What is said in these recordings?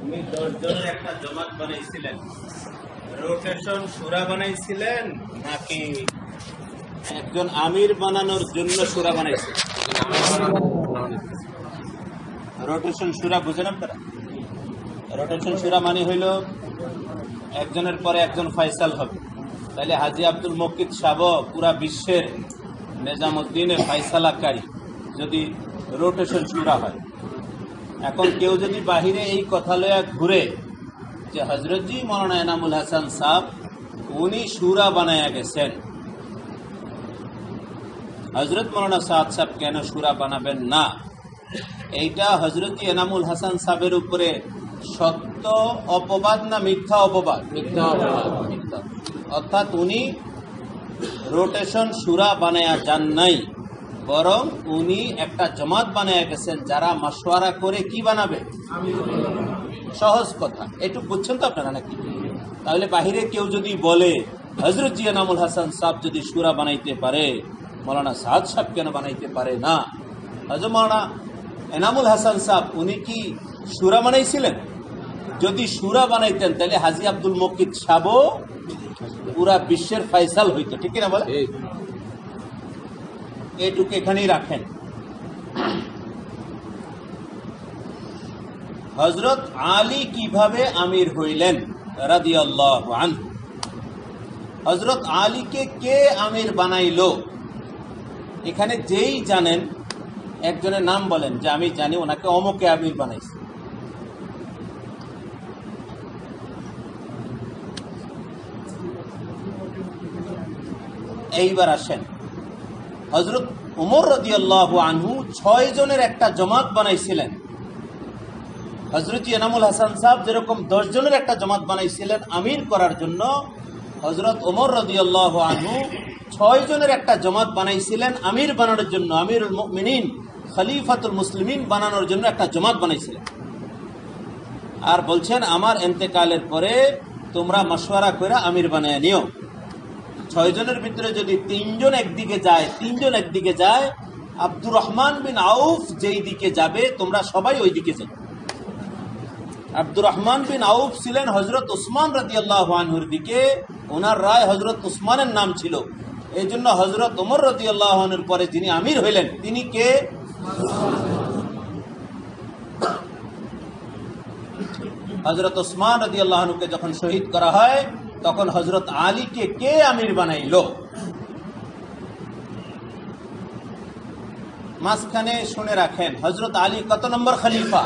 উনি 10 জনের একটা জমাত বানাইছিলেন, রোটেশন সূরা বানাইছিলেন নাকি একজন আমির বানানোর জন্য সূরা বানাইছিলেন? রোটেশন সূরা বুঝেন আপনারা? রোটেশন সূরা মানে হইল একজনের পরে একজন ফয়সাল হবে। তাহলে হাজী আব্দুল মুকিত সাহেব পুরা বিশ্বের নিজামুদ্দিনে ফয়সালাকারী যদি রোটেশন সূরা হয়। এখন কেউ যদি বাহিরে এই কথা লয়া ঘুরে যে হযরতজি মাওলানা এনামুল হাসান সাহেব উনি সূরা বানায়া গেছেন, হযরত মাওলানা সাদ সাহেব কেন সূরা বানাবেন না, এইটা হযরতজি এনামুল হাসান সাহেবের উপরে সত্য অপবাদ না মিথ্যা অপবাদ? মিথ্যা অপবাদ। অর্থাৎ উনি রোটেশন সূরা বানায়া যান নাই, বরং উনি একটা জমাত বানায়া গেছেন যারা মাশওয়ারা করে কি বানাবে, সহজ কথা। একটু বুঝছেন তো আপনারা নাকি? তাহলে বাহিরে কেউ যদি বলে হযরত জি এনামুল হাসান সাহেব যদি সূরা বানাইতে পারে, মাওলানা সাদ সাহেব কেন বানাইতে পারে না? হযরত মাওলানা এনামুল হাসান সাহেব উনি কি সূরা বানাইছিলেন? যদি সূরা বানাইতেন তাহলে হাজী আব্দুল মুকিত সাহেব পুরা বিশ্বের ফয়সাল হইতো, ঠিক না বলে? এইটুকু এখানেই রাখেন। হযরত আলী কিভাবে আমির হইলেন রাদিয়াল্লাহু আনহু? হযরত আলীকে কে আমির বানাইলো? এখানে যেই জানেন একজনের নাম বলেন যে আমি জানি ওনাকে অমুকে আমির বানাইছে। এইবার আসেন, হযরত ওমর রাদিয়াল্লাহু আনহু 6 জনের একটা জমাত বানাইছিলেন। হযরত এনামুল হাসান সাহেব যেরকম 10 জনের একটা জমাত বানাইছিলেন আমির করার জন্য, হযরত ওমর রাদিয়াল্লাহু আনহু 6 জনের একটা জমাত বানাইছিলেন আমির বানানোর জন্য, আমিরুল মুমিনিন খলিফাতুল মুসলিমিন বানানোর জন্য একটা জমাত বানাইছিলেন। আর বলছেন আমার ইন্তেকালের পরে তোমরা মাশওয়ারা করে আমির বানায় নিও। 6 জনের ভিতরে যদি 3 জন একদিকে যায়, আব্দুর রহমান বিন আউফ যেই দিকে যাবে তোমরা সবাই ওই দিকে যাবে। আব্দুর রহমান বিন আউফ ছিলেন হযরত উসমান রাদিয়াল্লাহু আনহুর দিকে, ওনার রায় হযরত উসমানের নাম ছিল। এই জন্য হযরত ওমর রাদিয়াল্লাহু আনহুর পরে যিনি আমির হইলেন তিনি কে? হযরত উসমান রাদিয়াল্লাহু আনহুকে যখন শহীদ করা হয় তখন হযরত আলীকে কে আমির বানাইলো? মাঝখানে শুনে রাখেন, হযরত আলী কত নম্বর খলিফা?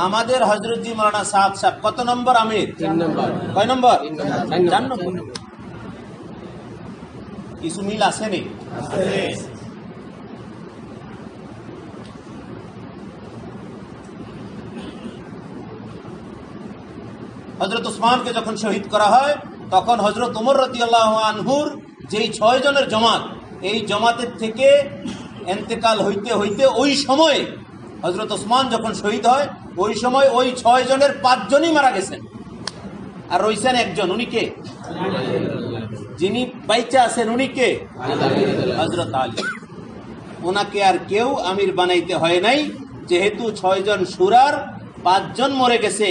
আমাদের হযরত জি মাওলানা সাদ সাহেব কত নম্বর আমির? 3 নম্বর। কয় নম্বর? 4 নম্বর। কিছু মিল আছে নি? হযরত উসমানকে যখন শহীদ করা হয় তখন হযরত ওমর রাদিয়াল্লাহু আনহুর যেই 6 জনের জমাত, এই জমাতের থেকে ইন্তেকাল হইতে হইতে ওই সময় হযরত উসমান যখন শহীদ হয় ওই সময় ওই 6 জনের 5 জনই মারা গেছেন, আর রইছেন একজন। উনি কে? যিনি বাইচা আছেন উনি কে? হযরত আলী। ওনাকে আর কেউ আমির বানাইতে হয় নাই, যেহেতু 6 জন সূরার 5 জন মরে গেছে,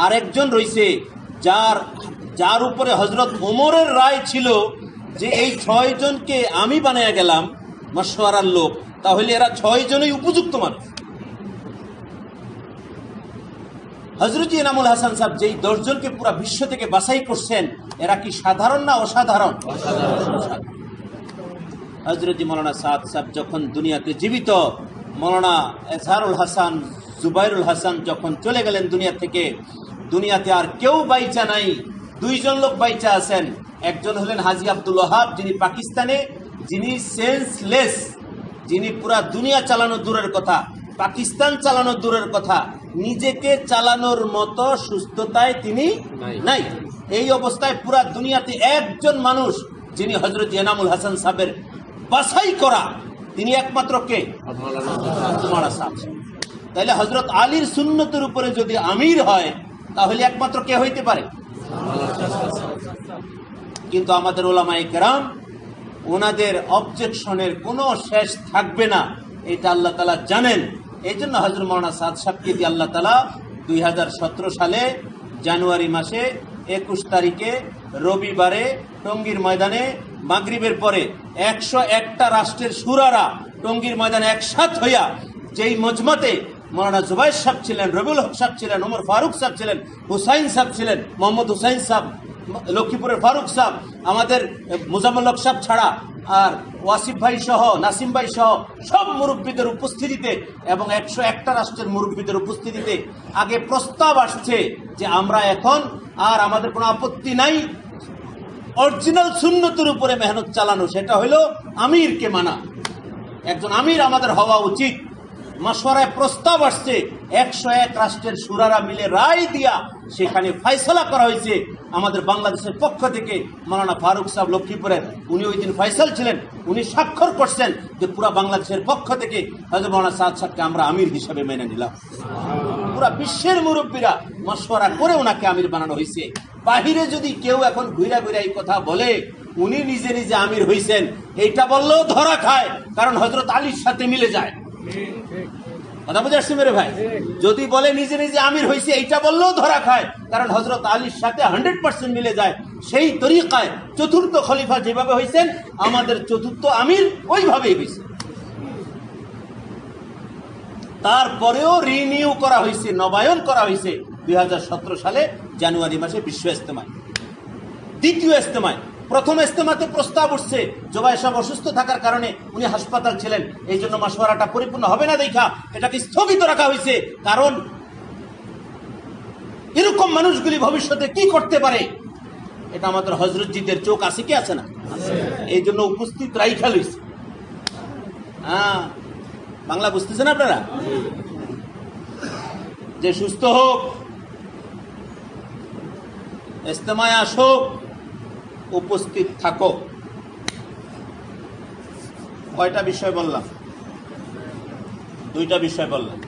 আরেকজন রইছে যার উপরে হযরত ওমরের রায় ছিল যে এই 6 জনকে আমি বানায়া গেলাম মাশওয়ারার লোক, তাহলে এরা 6 জনই উপযুক্ত মানুষ। হযরত এনামুল হাসান সাহেব যেই 10 জনকে পুরা বিশ্ব থেকে বাছাই করছেন, এরা কি সাধারণ না অসাধারণ? হযরত মাওলানা সাদ সাহেব যখন দুনিয়াতে জীবিত, মাওলানা এজহারুল হাসান, জুবাইরুল হাসান যখন চলে গেলেন দুনিয়া থেকে, দুনিয়াতে আর কেউ বাইচা নাই। 2 জন লোক বাইচা আছেন। একজন হলেন হাজী আব্দুল ওয়াহাব, যিনি পাকিস্তানে, যিনি সেন্সলেস, যিনি পুরা দুনিয়া চালানো দূরের কথা, পাকিস্তান চালানো দূরের কথা, নিজেকে চালানোর মতো সুস্থতায় তিনি নাই। এই অবস্থায় পুরা দুনিয়াতে একজন মানুষ যিনি হযরত এনামুল হাসান সাহেবের বাছাই করা, তিনি একমাত্র কে? মাওলানা সাহেব। তাইলে হযরত আলীর সুন্নতের উপরে যদি আমির হয় তাহলে একমাত্র কে হইতে পারে? কিন্তু আমাদের উলামায়ে কেরাম ওনাদের অবজেকশনের কোনো শেষ থাকবে না, এটা আল্লাহ তাআলা জানেন। এই জন্য হযরত মাওলানা সাদ সাহেবকে দিয়ে আল্লাহ তাআলা 2017 সালে জানুয়ারি মাসে 21 তারিখে রবিবারে টঙ্গীর ময়দানে মাগরিবের পরে 101টা রাষ্ট্রের শুরারা টঙ্গীর ময়দানে একসাথ হইয়া যেই মজমাতে মৌলানা জুবাইর সাহেব ছিলেন, রবিউল হক সাহেব ছিলেন, ওমর ফারুক সাহেব ছিলেন, হুসাইন সাহেব ছিলেন, মোহাম্মদ হুসাইন সাহেব, লক্ষ্মীপুরের ফারুক সাহেব, আমাদের মুজাম্মেল হক সাহেব ছাড়া আর ওয়াসিফ ভাই সহ, নাসিম ভাই সহ সব মুরব্বীদের উপস্থিতিতে এবং 101টা রাষ্ট্রের মুরব্বীদের উপস্থিতিতে আগে প্রস্তাব আসছে যে আমরা এখন আর আমাদের কোনো আপত্তি নাই অরিজিনাল সুন্নতের উপরে মেহনত চালানো, সেটা হলো আমিরকে মানা। একজন আমির আমাদের হওয়া উচিত। মাশওয়ারায় প্রস্তাব আসছে, 101 রাষ্ট্রের শুরারা মিলে রায় দিয়া সেখানে ফয়সালা করা হয়েছে আমাদের বাংলাদেশের পক্ষ থেকে। মাওলানা ফারুক সাহেব লক্ষ্মীপুরের, উনি ওই দিন ফয়সাল ছিলেন, উনি স্বাক্ষর করছেন যে পুরা বাংলাদেশের পক্ষ থেকে হযরত মাওলানা সাদ সাহেবকে আমরা আমির হিসাবে মেনে নিলাম। পুরা বিশ্বের মুরব্বীরা মাশওয়ারা করে ওনাকে আমির বানানো হয়েছে। বাহিরে যদি কেউ এখন ঘুরা ঘুরা এই কথা বলে উনি নিজে নিজে আমির হয়েছেন, এইটা বললেও ধরা খায়, কারণ হযরত আলীর সাথে মিলে যায়। কথা বুঝে আসছে মেরে ভাই? যদি বলে নিজে নিজে আমির হয়েছে, এইটা বললেও ধরা খায়, কারণ হযরত আলীর সাথে 100% মিলে যায়। সেই তরিকায় চতুর্থ খলিফা যেভাবে হয়েছেন, আমাদের চতুর্থ আমির ওইভাবেই হয়েছে। তারপরেও রিনিউ করা হয়েছে, নবায়ন করা হয়েছে 2017 সালে জানুয়ারি মাসে বিশ্ব ইজতেমায়, দ্বিতীয় ইজতেমায়। প্রথম ইজতেমাতে প্রস্তাব উঠছে, জুবাইর সাহেব অসুস্থ থাকার কারণে উনি হাসপাতাল ছিলেন, এই জন্য মাশওয়ারাটা পরিপূর্ণ হবে না দেখা এটাকে স্থগিত রাখা হয়েছে। কারণ এরকম মানুষগুলি ভবিষ্যতে কি করতে পারে এটা আমাদের হযরতজিদের চোখ আছে কি আছে না, এই জন্য উপস্থিত রাইখা লইছে। হ্যাঁ, বাংলা বুঝতেছেন আপনারা? যে সুস্থ হোক, ইজতেমায় আসো, উপস্থিত থাকো। কয়টা বিষয় বললাম? 2টা বিষয় বললাম।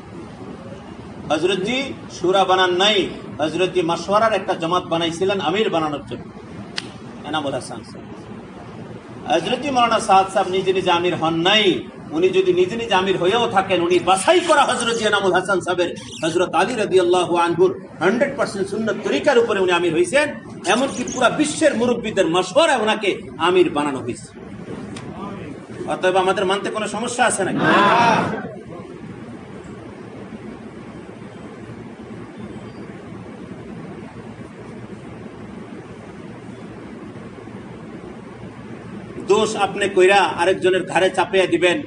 হযরতজি শুরা বানান নাই, হযরতজি মাশওয়ারার একটা জামাত বানাইছিলেন আমির বানানোর জন্য, এনামুল হাসান সাহেব। হযরতজি মাওলানা সাদ সাহেব নিজে নিজে আমির হন নাই। উনি যদি নিজে নিজে আমির হয়েও থাকেন, উনি বাছাই করা হযরতজি এনামুল হাসান সাহেবের হযরত আলী রাদিয়াল্লাহু আনহুর 100% সুন্নত তরিকার উপরে উনি আমির হয়েছেন। এমনকি পুরা বিশ্বের মুরব্বীদের মাশওয়ারায় ওনাকে আমির বানানো হয়েছে। অতএব আমাদের মানতে কোনো সমস্যা আছে নাকি? দোষ আপনি কইরা আরেকজনের ঘাড়ে চাপিয়ে দিবেন,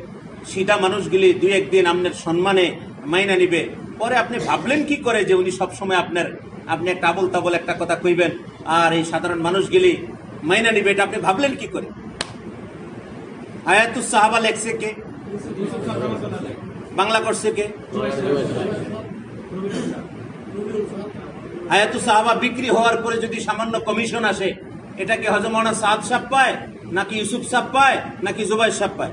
সিধা মানুষগুলি 2-1 দিন আপনার সম্মানে মাইনা নিবে, পরে আপনি ভাবলেন কি করে যে উনি সবসময় আপনি একটা আবল তাবল একটা কথা কইবেন আর এই সাধারণ মানুষগুলি মাইনা নিবে, এটা আপনি ভাবলেন কি করে? হায়াতুস সাহাবা লেখছে কে? বাংলা করছে কে? হায়াতুস সাহাবা বিক্রি হওয়ার পরে যদি সামান্য কমিশন আসে, এটা কি হযরত মাওলানা সাদ সাহেব পায়, নাকি ইউসুফ সাহেব পায়, নাকি জুবাইর সাহেব পায়?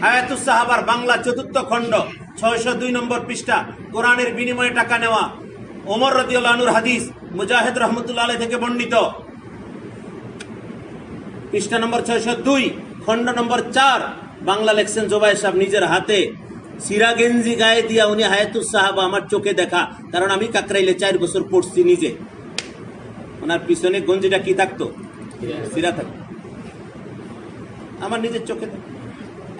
হায়াতুস সাহাবার বাংলা 4th খণ্ড 602 নম্বর পৃষ্ঠা, কোরআনের বিনিময়ে টাকা নেওয়া, ওমর রাদিয়াল্লাহু আনহুর হাদিস, মুজাহিদ রাহমাতুল্লাহ আলাইহি থেকে বর্ণিত, পৃষ্ঠা নম্বর 602, খণ্ড নম্বর 4, বাংলা লেখছেন জুবাইর সাহেব নিজের হাতে। সিরা গেঞ্জি গায়ে দিয়া উনি হায়াতুস সাহাবা, আমার চোখে দেখা, কারণ আমি কাকরাইলে 4 বছর পড়ছি নিজে। ওনার পিছনে গঞ্জিটা কি থাকতো? সিরা থাকতো, আমার নিজের চোখে।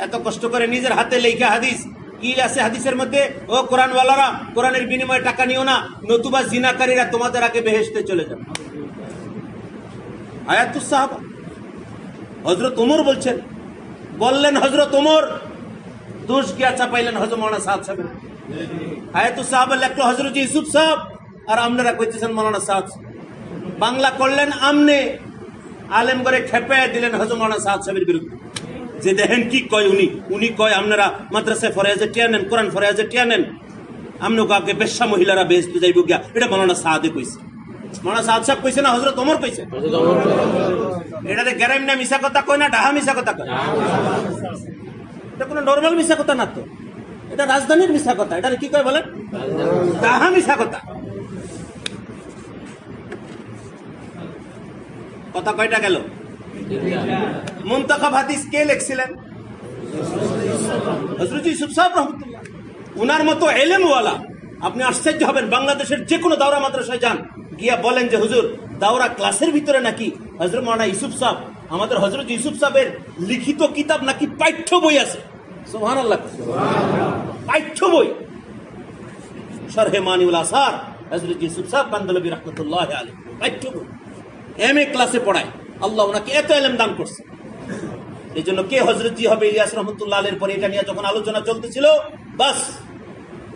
এত কষ্ট করে নিজের হাতে লেখা হাদিস, কি আছে হাদিসের মধ্যে? ও কোরআনওয়ালারা, কোরআনের বিনিময়ে টাকা নিও না, নতুবা জিনাকারীরা তোমাদের আগে বেহেশতে চলে যাবে। হায়াতুস সাহাবা। হযরত ওমর বললেন হযরত ওমর দোষ গিয়া চাপাইলেন হযরত মাওলানা সাদ সাহেব। হায়াতুস সাহাবা লেখলো হযরত ইউসুফ সাহেব, আর আপনারা কইতেছেন মাওলানা সাদ। বাংলা করলেন আমনে, আলেম করে খেপে দিলেন হযরত মাওলানা সাদ সাহেবের বিরুদ্ধে, যে দেখেন কি কয় উনি কয় আপনারা মাদ্রাসায় ফরয়াজে টিয়া নেন, কোরআন ফরয়াজে টিয়া নেন, আমনে কাকে বেশ্যা মহিলারা বেহেশতে যাইব গিয়া, এটা মাওলানা সাদে কইছে। মাওলানা সাদ সাহেব কইছে না হযরত ওমর কইছে? এটাতে গ্যারাম না মিছা কথা কয় না, ডাহা মিছা কথা কয়। এটা কোনো নরমাল মিছা কথা না তো, এটা রাজধানীর মিছা কথা। এটা কি কয় বলেন? ডাহা মিছা কথা। কথা কয়টা গেল? মুনতাখাব হাদিস কে লিখছিলেন? হযরত ইউসুফ সাহেব রহমতুল্লাহ, উনার মতো এলেমওয়ালা আপনি আশ্চর্য হবেন। বাংলাদেশের যে কোনো দাওরা মাদ্রাসায় যান, গিয়া বলেন যে হুজুর দাওরা ক্লাসের ভিতরে নাকি হযরত মাওলানা ইউসুফ সাহেব, আমাদের হযরত ইউসুফ সাহেবের লিখিত কিতাব নাকি পাঠ্য বই আছে। সুবহানাল্লাহ, পাঠ্য বই, শরহে মানিউল আসার, হযরত ইউসুফ সাহেব কান্দলবী রাহমাতুল্লাহ আলাইহি, পাঠ্য বই, এমএ ক্লাসে পড়ায়। আল্লাহ ওনাকে এত ইলম দান করছে। এই জন্য কে হযরত জি হবে ইলিয়াস রহমতুল্লাহ আলাইহির পরে এটা নিয়ে যখন আলোচনা চলতেছিল, বাস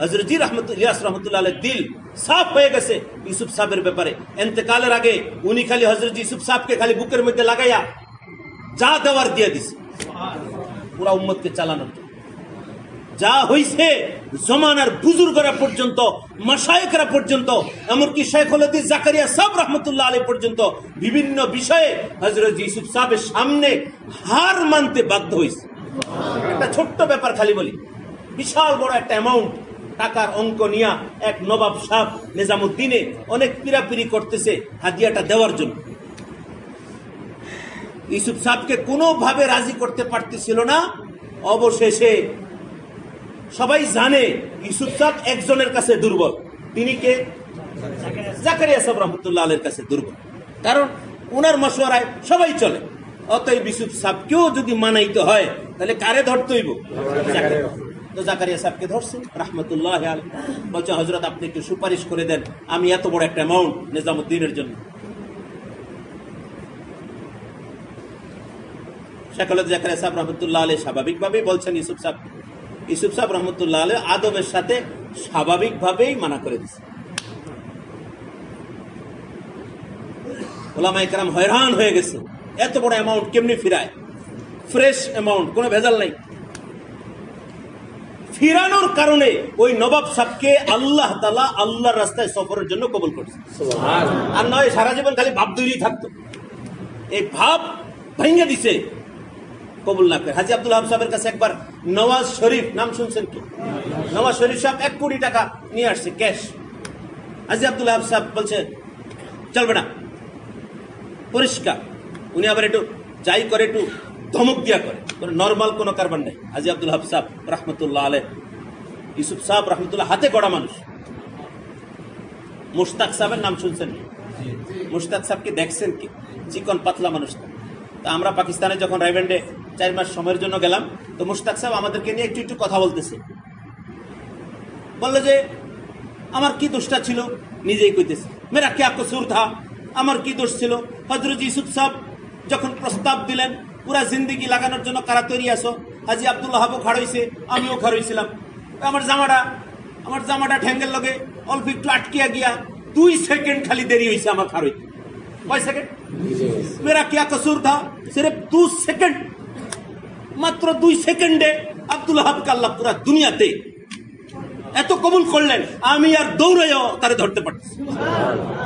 হযরত জি ইলিয়াস রহমতুল্লাহ আলাইহির দিল সাফ হয়ে গেছে ইউসুফ সাহেবের ব্যাপারে। ইন্তেকালের আগে উনি খালি হযরত ইউসুফ সাহেবকে খালি বুকের মধ্যে লাগাইয়া যা দেওয়ার দিয়ে দিছে পুরা উম্মতকে চালানোর জন্য। যা হইছে জমানার বুজুর্গরা পর্যন্ত, মাশায়েখরা পর্যন্ত, এমনকি শেখুল হাদিস জাকারিয়া সাহেব রহমতুল্লাহ আলাইহি পর্যন্ত বিভিন্ন বিষয়ে হযরত ইউসুফ সাহেবের সামনে হার মানতে বাধ্য হয়েছে। একটা ছোট্ট ব্যাপার খালি বলি, বিশাল বড় একটা অ্যামাউন্ট টাকার অঙ্ক নিয়ে এক নবাব সাহেব নিজামুদ্দিনে অনেক পিরাপিরি করতেছে হাদিয়াটা দেওয়ার জন্য। ইউসুফ সাহেবকে কোনোভাবে রাজি করতে পারতেছিল না। অবশেষে সবাই জানে ইউসুফ সাহেব একজনের কাছে দুর্বল, তিনি কে? জাকারিয়া সাহেব রহমতুল্লাহ আলাইহির কাছে দুর্বল, কারণ ওনার মশওয়ারায় সবাই চলে। অতএব ইউসুফ সাহেবকেও যদি মানাইতে হয় তাহলে কারে ধরতে হইব? তো জাকারিয়া সাহেবকে ধরছে রহমতুল্লাহ আলাইহি। বলছে হযরত আপনি একটু সুপারিশ করে দেন, আমি এত বড় একটা অ্যামাউন্ট নিজামুদ্দিনের জন্য। শেখুল হাদিস জাকারিয়া সাহেব রহমতুল্লাহ আলাইহি স্বাভাবিকভাবেই বলছেন ইউসুফ সাহেব। ইউসুফ সাহেব রহমতুল্লাহ আলাইহি আদবের সাথে স্বাভাবিকভাবেই মানা করে দিচ্ছে। উলামায়ে কেরাম হয়রান হয়ে গেছে, এত বড় অ্যামাউন্ট কেমনি ফিরায়? ফ্রেশ অ্যামাউন্ট, কোনো ভেজাল নাই। ফিরানোর কারণে ওই নবাব সাহেবকে আল্লাহ তাআলা আল্লাহর রাস্তায় সফরের জন্য কবুল করছে। আর নয় সারা জীবন খালি ভাব তৈরি থাকতো, এই ভাব ভেঙে দিছে কবুল না করে। হাজী আব্দুল ওয়াহাব সাহেবের কাছে একবার নওয়াজ শরীফ, নাম শুনছেন কি? নওয়াজ শরীফ সাহেব 1 কোটি টাকা নিয়ে আসছে ক্যাশ। হাজী আব্দুল ওয়াহাব সাহেব বলছে চলবে না, পরিষ্কার। উনি আবার একটু যাই করে একটু ধমক দিয়া করে, নর্মাল কোনো কারবার নাই। হাজী আব্দুল ওয়াহাব সাহেব রহমতুল্লাহ আলাইহি, ইউসুফ সাহেব রহমতুল্লাহ হাতে গড়া মানুষ। মুশতাক সাহেবের নাম শুনছেন? মুশতাক সাহেবকে দেখছেন কি? চিকন পাতলা মানুষ। তা আমরা পাকিস্তানে যখন রাইভেন্ডে 4 মাস সময়ের জন্য গেলাম, তো মুশতাক সাহেব আমাদেরকে নিয়ে একটু একটু কথা বলতেছে। বললো যে আমার কি দোষটা ছিল, নিজেই কইতেছে মেরা ক্যা কসুর থা, আমার কি দোষ ছিল? হযরত ইউসুফ সাহেব যখন প্রস্তাব দিলেন পুরা জিন্দেগি লাগানোর জন্য কারা তৈরি আছো, হাজী আব্দুল ওয়াহাবও খাড়ইছে, আমিও খাড়ইছিলাম। আমার জামাটা ঠ্যাঙ্গের লগে অল্প একটু আটকিয়া গিয়া 2 সেকেন্ড খালি দেরি হয়েছে আমার খাড়ইতে। কয় সেকেন্ড? মেরা ক্যা কসুর থা, সির্ফ 2 সেকেন্ড। মাত্র 2 সেকেন্ডে আব্দুল ওয়াহাবকে আল্লাহ পুরা দুনিয়াতে এত কবুল করলেন, আমি আর দৌড়াইও তারে ধরতে পারছি।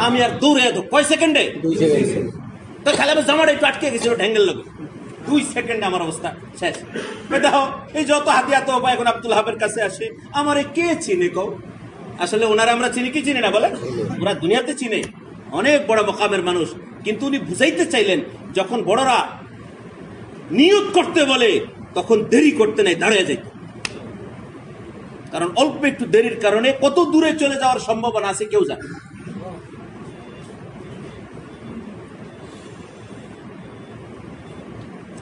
আমি আর দৌড়াইয়া তো কয় সেকেন্ডে? 2 সেকেন্ড। তো খালি আমার জামাটা একটু আটকে গেছিল ঠ্যাঙ্গের লগে, 2 সেকেন্ডে আমার অবস্থা শেষ। দেখো এই যত হাতিয়া তো এখন আব্দুল ওয়াহাবের কাছে আসে, আমারে কে চিনে কও? আসলে ওনারা আমরা চিনি কি চিনি না বলে? ওরা দুনিয়াতে চিনে, অনেক বড় মকামের মানুষ। কিন্তু উনি বুঝাইতে চাইলেন যখন বড়রা নিয়ত করতে বলে তখন দেরি করতে নাই, দাঁড়িয়ে যাইতে। কারণ অল্প একটু দেরির কারণে কত দূরে চলে যাওয়ার সম্ভাবনা আছে কেউ জানে।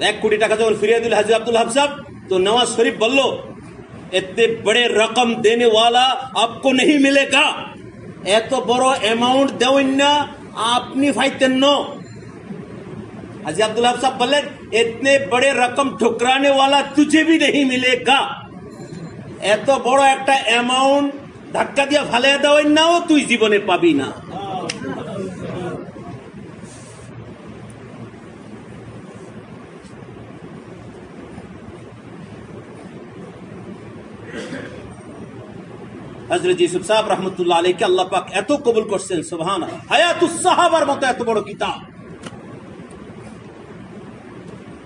$1 কোটি টাকা যখন ফিরিয়ে দিল হাজী আব্দুল ওয়াহাব সাহেব, তো নওয়াজ শরীফ বলল এতে বড় রকম দেনে ওয়ালা আপকো নেই মিলেগা, এত বড় অ্যামাউন্ট দেওয়েন না আপনি ফাইতেন ন। হাজী আব্দুল ওয়াহাব সাহেব বললেন ইতনে বড়ে রকম ঠুকরানে ওয়ালা তুঝে ভি নেই মিলেগা, এত বড় একটা অ্যামাউন্ট ধাক্কা দিয়ে ফালিয়ে দেওয়েন নাও তুই জীবনে পাবি না। হযরত ইউসুফ সাহেব রহমতুল্লাহ আলাইহিকে আল্লাহ পাক এত কবুল করছেন, সুবহানাল্লাহ। হায়াতুস সাহাবার মতো এত বড় কিতাব,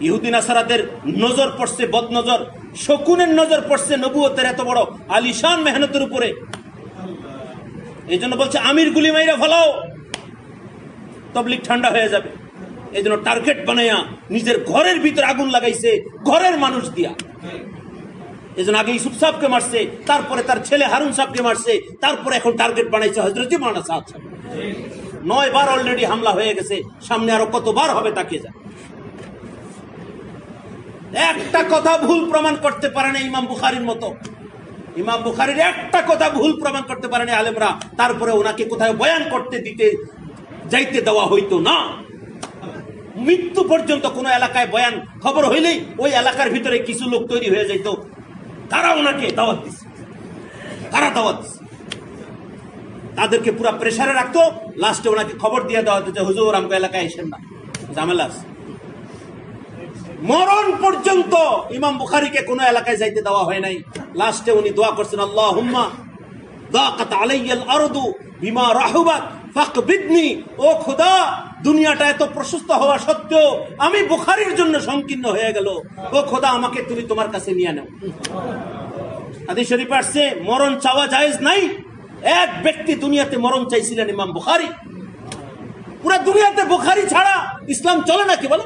ইহুদি নাসারাদের নজর পড়ছে বদনজর, শকুনের নজর পড়ছে নবুয়তের এত বড় আলিশান মেহনতের উপরে। এই জন্য বলছে আমির গুলি মাইরা ফেলাও, তাবলীগ ঠান্ডা হয়ে যাবে। এই জন্য টার্গেট বানাইয়া নিজের ঘরের ভিতরে আগুন লাগাইছে, ঘরের মানুষ দিয়া। এই জন্য আগে ইউসুফ সাহেবকে মারছে, তারপরে তার ছেলে হারুন সাহেবকে মারছে, তারপরে এখন টার্গেট বানাইছে হযরত মাওলানা সাদ সাহেব। 9 বার অলরেডি হামলা হয়ে গেছে, সামনে আরো কতবার হবে তাকে যা। একটা কথা ভুল প্রমাণ করতে পারে না ইমাম বুখারীর মতো। ইমাম বুখারীর একটা কথা ভুল প্রমাণ করতে পারে না আলেমরা, তারপরে ওনাকে কোথায় বয়ান করতে যাইতে দেওয়া হইতো না। মৃত্যু পর্যন্ত কোন এলাকায় বয়ান খবর হইলেই ওই এলাকার ভিতরে কিছু লোক তৈরি হয়ে যাইতো, তারা ওনাকে দাওয়াত দিচ্ছে, তাদেরকে পুরো প্রেসারে রাখতো। লাস্টে ওনাকে খবর দিয়ে দেওয়া হতো যে হুজুর আমগো এলাকায় এসেন না, ঝামেলা আছে। মরণ পর্যন্ত ইমাম বুখারীকে কোন এলাকায় যাইতে দেওয়া হয় নাই। লাস্টে উনি দোয়া করছেন, আল্লাহুম্মা দাকাত আলাইয়াল আরদু বিমা রাহুবাত ফাকবিদনি। ও খোদা, দুনিয়াটা এত প্রশস্ত হওয়া সত্ত্বেও আমি বুখারীর জন্য সংকীর্ণ হয়ে গেল, ও খোদা আমাকে তুমি তোমার কাছে নিয়ে নাও। হাদিস শরীফে আসছে মরণ চাওয়া জায়েজ নাই। এক ব্যক্তি দুনিয়াতে মরণ চাইছিলেন, ইমাম বুখারী। পুরা দুনিয়াতে বুখারী ছাড়া ইসলাম চলে নাকি বলো?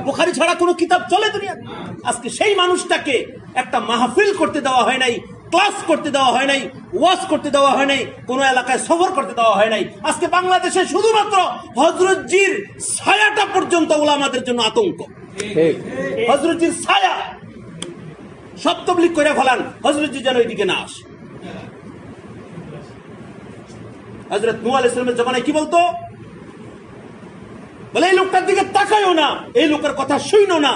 বুখারী ছাড়া কোনো কিতাব চলে দুনিয়াতে? আজকে সেই মানুষটাকে একটা মাহফিল করতে দেওয়া হয় নাই, ক্লাস করতে দেওয়া হয় নাই, ওয়াজ করতে দেওয়া হয় নাই, কোন এলাকায় সফর করতে দেওয়া হয় নাই। আজকে বাংলাদেশে শুধুমাত্র হযরতজির ছায়াটা পর্যন্ত উলামাদের জন্য আতঙ্ক। হযরতজির ছায়া সব তাবলীগ করে ফেলান, হযরতজি যেন ওইদিকে না আসে। হযরত নূহ আলাইহিস সালামের জামানায় কি বলতো? বলে এই লোকটার দিকে তাকায়ও না, এই লোকের কথা শুইনো না।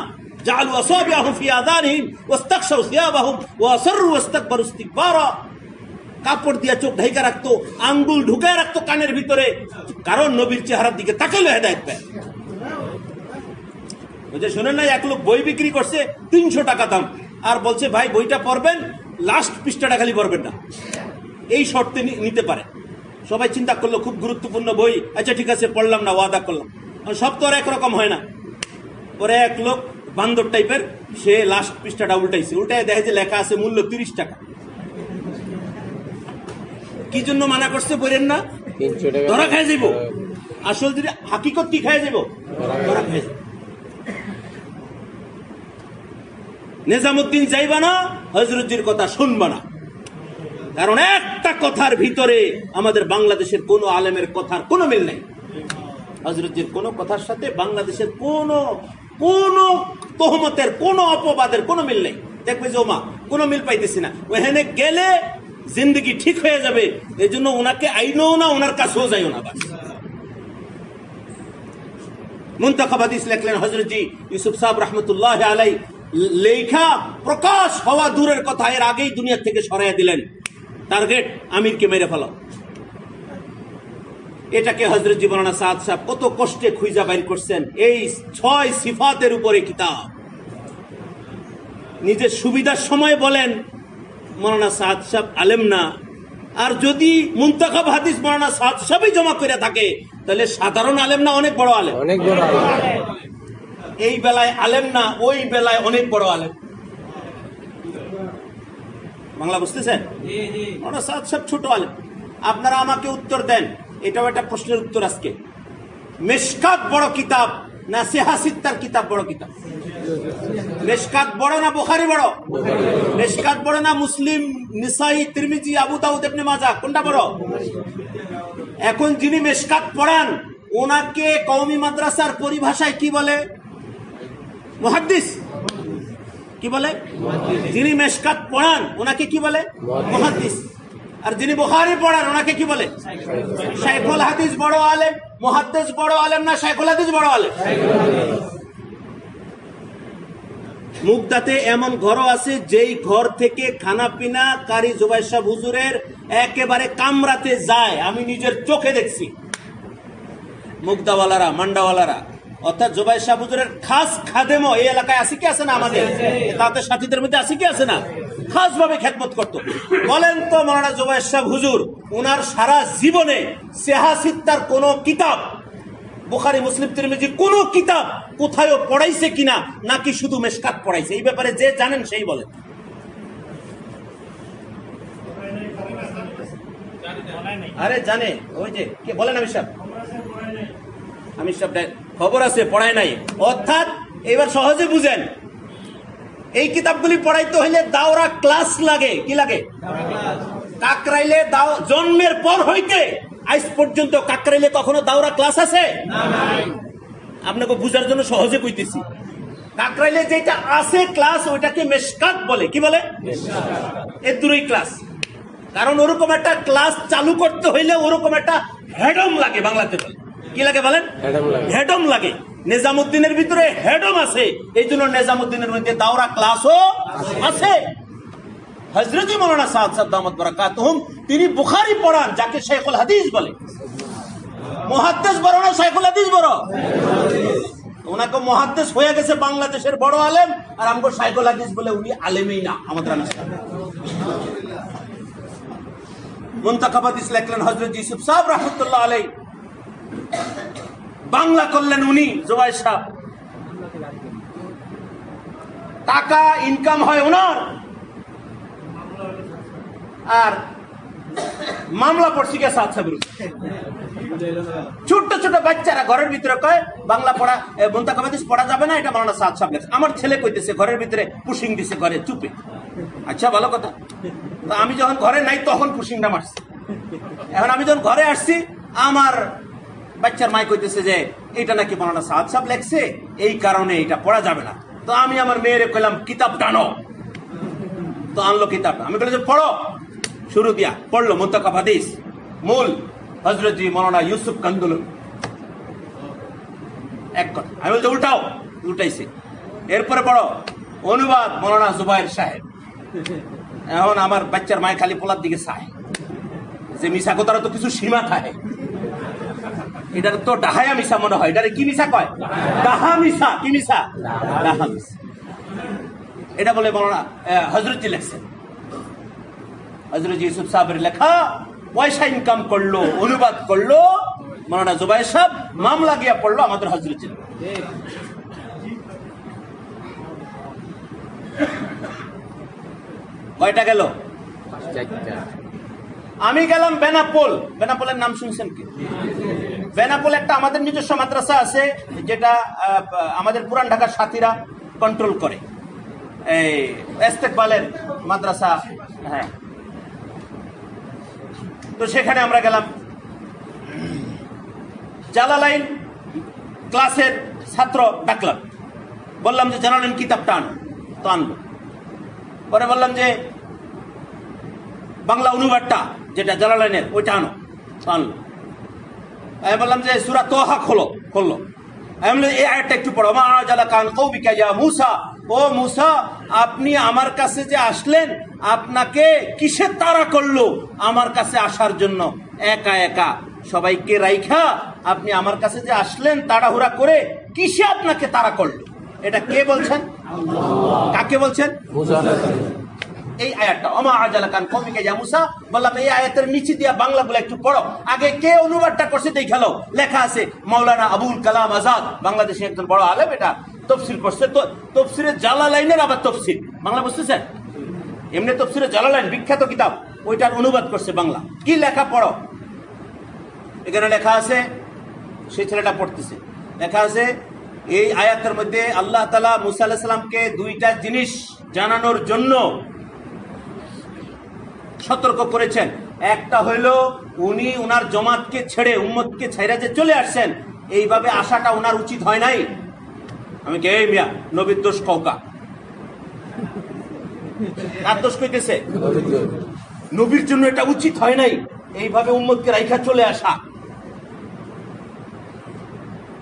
জাআলু আসাবিআহুম ফি আযানিহিম ওয়াস্তাকশাউ সিয়াবাহুম ওয়া আসররু ওয়াস্তাকবারু ইস্তিকবারা। কাপড় দিয়ে চোখ ঢাকা রাখতো, আঙ্গুল ঢুকায় রাখতো কানের ভিতরে, কারণ নবীর চেহারার দিকে তাকাইলে হেদায়েত পায়। ওই যে শুনেন না, এক লোক বই বিক্রি করছে 300 টাকা দাম, আর বলছে ভাই বইটা পড়বেন, লাস্ট পৃষ্ঠাটা খালি পড়বেন না, এই শর্তে নিতে পারে। সবাই চিন্তা করলো খুব গুরুত্বপূর্ণ বই, আচ্ছা ঠিক আছে পড়লাম না, ওয়াদা করলাম। সব তো আর একরকম হয় না। পরে এক লোক বান্দর টাইপের, সে লাস্ট পৃষ্ঠাটা উল্টায় দেখে যে লেখা আছে মূল্য 30 টাকা। কি জন্য মানা করছে বইরেন না? ধরা খাই যাইব। আসল যদি হাকিকত কি খাই যাইব? ধরা খাই যাইব। নিজামুদ্দিন যাইবা না, হযরতজির কথা শুনবা না। কারণ একটা কথার ভিতরে আমাদের বাংলাদেশের কোন আলেমের কথার কোনো মিল নাই। হযরতজির কোন কথার সাথে বাংলাদেশের কোন তহমতের, কোন অপবাদের কোন মিল নেই। দেখবে যে ওমা কোনো মিল পাইতেছি না, ওখানে গেলে জিন্দগি ঠিক হয়ে যাবে, এই জন্য ওনাকে আইনও না, ওনার কাছেও যাইও না। বাস মুনতাখাব হাদিস লেখলেন হযরতজি ইউসুফ সাহেব রহমতুল্লাহ আলাইহি, লেখা প্রকাশ হওয়া দূরের কথা, এর আগেই দুনিয়া থেকে সরাইয়া দিলেন। টার্গেট আমিরকে মেরে ফেলো। এটাকে হযরতজি মাওলানা সাদ সাহেব কত কষ্টে খুঁজা বাইর করছেন। এই 6 সিফাতের উপরে কিতাব। নিজের সুবিধার সময় বলেন মাওলানা সাদ সাহেব আলেম না, আর যদি মুনতাখাব হাদিস মাওলানা সাদ সাহেবই জমা করে থাকে, তাহলে সাধারণ আলেম না অনেক বড় আলেম? অনেক বড় আলেম। এই বেলায় আলেম না, ওই বেলায় অনেক বড় আলেম। বাংলা বুঝতেছেন? মাওলানা সাদ সাহেব ছোট আলেম। আপনারা আমাকে উত্তর দেন, এটাও একটা প্রশ্নের উত্তর আজকে। মেশকাত বড় কিতাব না সিহাসিত্তার কিতাব বড় কিতাব? মেশকাত বড় না বুখারী বড়? মেশকাত বড় না মুসলিম, নিসাই, তিরমিজি, আবু দাউদ, ইবনে মাজাহ? কোনটা বড়? এখন যিনি মেশকাত পড়ান ওনাকে কওমি মাদ্রাসার পরিভাষায় কি বলে? মুহাদ্দিস। কি বলে? যিনি মেশকাত পড়ান ওনাকে কি বলে? মুহাদ্দিস। আর যিনি বুখারী পড়ান ওনাকে কি বলে? শাইখুল হাদিস বড় আলেম, মুহাদ্দিস বড় আলেম না শাইখুল হাদিস বড় আলেম? মুগদাতে এমন ঘরও আছে যেই ঘর থেকে খানা পিনা কারি জুবাইর সাহেব হুজুরের একেবারে কামরাতে যায়, আমি নিজের চোখে দেখছি। মুগদাওয়ালারা, মান্ডাওয়ালারা, অর্থাৎ জুবাইর সাহেব হুজুরের খাস খাদেমও এই এলাকায় আছে কি আছে না? আমাদের তাদের সাথীদের মধ্যে আছে কি আছে না? খাস ভাবে খেদমত করতো। বলেন তো মাওলানা জুবাইর সাহেব হুজুর ওনার সারা জীবনে সিহাসিত্তার কোন কিতাব, বুখারী, মুসলিম, তিরমিজি কোন কিতাব কোথায়ও পড়াইছে কিনা, নাকি শুধু মেশকাত পড়াইছে? এই ব্যাপারে যে জানেন সেই বলেন। আরে জানে, ওই যে কে বলেন? আমির সাহেব। আমির সাহেব খবর আছে, পড়ায় নাই। অর্থাৎ এবার সহজে বুঝেন, এই কিতাবগুলি পড়াইতে হইলে দাওরা ক্লাস লাগে। কি লাগে? কাকরাইলে জন্মের পর হইতে আজ পর্যন্ত কাকরাইলে কখনো দাওরা ক্লাস আছে? আপনাকে বুঝার জন্য সহজে কইতেছি। কাকরাইলে যেটা আছে ক্লাস, ওইটাকে মেশকাত বলে। কি বলে? এর দূরই ক্লাস। কারণ ওরকম একটা ক্লাস চালু করতে হইলে ওরকম একটা হেডম লাগে। বাংলাতে বলে কি লাগে বলেন? হেডম লাগে। নিজামুদ্দিনের ভিতরে হেডম আছে, এই জন্য নিজামুদ্দিনের মধ্যে দাওরা ক্লাসও আছে। হযরত মাওলানা সাদ সাহেব দামাত বারাকাতুহুম তিনি বুখারী পড়ান, যাকে শাইখুল হাদিস বলে। মুহাদ্দিস বড় না শাইখুল হাদিস বড়? ওনাকে মুহাদ্দিস হয়ে গেছে বাংলাদেশের বড় আলেম, আর আমগো শাইখুল হাদিস বলে উনি আলেমই না। আমাদের মুনতাখাব হাদিস লিখলেন হযরত ইউসুফ সাহেব রাহমাতুল্লাহ আলাইহি, বাংলা করলেন উনি জুবাইর সাহেব। টাকা ইনকাম হয় ওনার, আর মামলা পড়ছি কে সাদ সাহেবের। ছোট ছোট বাচ্চারা ঘরের ভিতরে কয় বাংলা পড়া, মুনতাখাব হাদিস পড়া যাবে না, এটা মাওলানা সাদ সাহেব লেখছে। আমার ছেলে কইতেছে ঘরের ভিতরে পুশিং দিছে ঘরে চুপে। আচ্ছা ভালো কথা। আমি যখন ঘরে নাই তখন পুশিংটা মারছি। এখন আমি যখন ঘরে আসছি, আমার বাচ্চার মাই কইতেছে যে এটা নাকি মাওলানা সাদ সাহেব লেখছে, এই কারণে এটা পড়া যাবে না। তো আমি আমার মেয়েরে কইলাম কিতাব টানো, তো আনলো কিতাবটা। আমি বললাম যে পড়ো, শুরু দিয়া পড়লো মুনতাখাব হাদিস, মূল হযরত মাওলানা ইউসুফ কান্দুলুন। এক কথা আমি বলছি উল্টাও, উল্টাইছে। এরপরে পড়ো অনুবাদ মাওলানা জুবাইর সাহেব। এখন আমার বাচ্চার মায় খালি পোলার দিকে চায় যে মিশা কথাটা তো কিছু সীমা থাকে। এটার তো ডাহায়া মিশা মনে হয়। এটারে কি মিশা কয়? ডাহা মিশা। কি মিশা? ডাহা মিশা। এটা বলে মাওলানা হযরতজি লেখছেন। হযরত ইউসুফ সাহেবের লেখা পয়সা ইনকাম করলো, অনুবাদ করলো মাওলানা জুবাইর সাহেব, মামলা গিয়া পড়লো আমাদের হযরতজি। কয়টা গেল? আমি গেলাম বেনাপোল। বেনাপোলের নাম শুনছেন কি? বেনাপোল একটা আমাদের নিজস্ব মাদ্রাসা আছে, যেটা আমাদের পুরান ঢাকার সাথীরা কন্ট্রোল করে, এই ইস্তেকবালের মাদ্রাসা। হ্যাঁ, তো সেখানে আমরা গেলাম। জালালাইন ক্লাসের ছাত্র ডাকলাম, বললাম যে জালালাইন কিতাবটা আনো। তো আনলো। পরে বললাম যে বাংলা অনুবাদটা যেটা জালালাইনের ওইটা আনো। তো আনলো। আমি বললাম যে সূরা তোহা খুললো। আমি বললাম এই আয়াতটা একটু পড়ো। মা আজালা কান কওমিকা ইয়া মূসা, ও মূসা আপনি আমার কাছে যে আসলেন, আপনাকে কিসে তাড়া করলো আমার কাছে আসার জন্য? একা একা সবাইকে রাইখা আপনি আমার কাছে যে আসলেন তাড়াহুড়া করে, কিসে আপনাকে তাড়া করলো? এটা কে বলছেন? কাকে বলছেন? এই আয়াতটা ওমা আজালা কান কওমিকা ইয়া মূসা। বললাম এই আয়াতের নিচে দিয়া বাংলাগুলো একটু পড়ো। আগে কে অনুবাদটা করছে দেখালো। লেখা আছে মাওলানা আবুল কালাম আজাদ, বাংলাদেশে একজন বড় আলেম, এটা তফসির করছে। তো তফসিরে জালালাইনের আবার তফসির বাংলা বুঝতেছেন? এমনি তফসিরে জালালাইন বিখ্যাত কিতাব, ওইটার অনুবাদ করছে বাংলা। কি লেখা পড়ো? এখানে লেখা আছে, সেই ছেলেটা পড়তেছে, লেখা আছে এই আয়াতের মধ্যে আল্লাহ তাআলা মূসা আলাইহিস সালামকে দুইটা জিনিস জানানোর জন্য সতর্ক করেছেন। একটা হইল উনি উনার জমাতকে ছেড়ে, উম্মতকে ছেড়ে যে চলে আসছেন, এইভাবে আসাটা উনার উচিত হয় নাই। আমি কে মিয়া নবীর দোষ কওকা? কার দোষ কইতেছে? নবীর জন্য এটা উচিত হয় নাই, এইভাবে উম্মতকে রাইখা চলে আসা।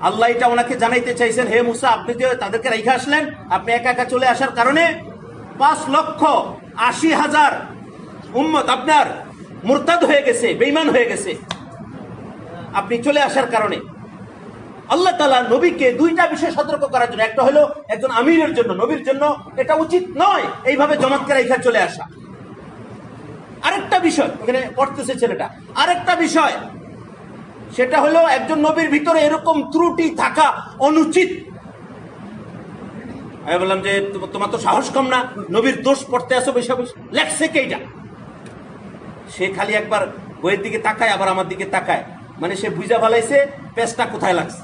আল্লাহ এটা ওনাকে জানাইতে চাইছেন, হে মূসা আপনি যে তাদেরকে রাইখা আসলেন, আপনি একা একা চলে আসার কারণে 5,80,000 উম্মত আপনার মুরতাদ হয়ে গেছে, বেঈমান হয়ে গেছে আপনি চলে আসার কারণে। আল্লাহ তাআলা নবীকে দুইটা বিষয় সতর্ক করার জন্য, একটা হলো একজন আমিরের জন্য, নবীর জন্য এটা উচিত নয় এইভাবে জমাতকে রাইখা চলে আসা। আরেকটা বিষয় এখানে পড়তেছে ছেলেটা, আরেকটা বিষয় সেটা হলো একজন নবীর ভিতরে এরকম ত্রুটি থাকা অনুচিত। আমি বললাম যে তোমার তো সাহস কম না, নবীর দোষ পড়তে আসো বেশি বেশি। লেখছে কে এটা? সে খালি একবার বইয়ের দিকে তাকায়, আবার আমার দিকে তাকায়, মানে সে বুঝা ফেলাইছে পেজটা কোথায় লাগছে।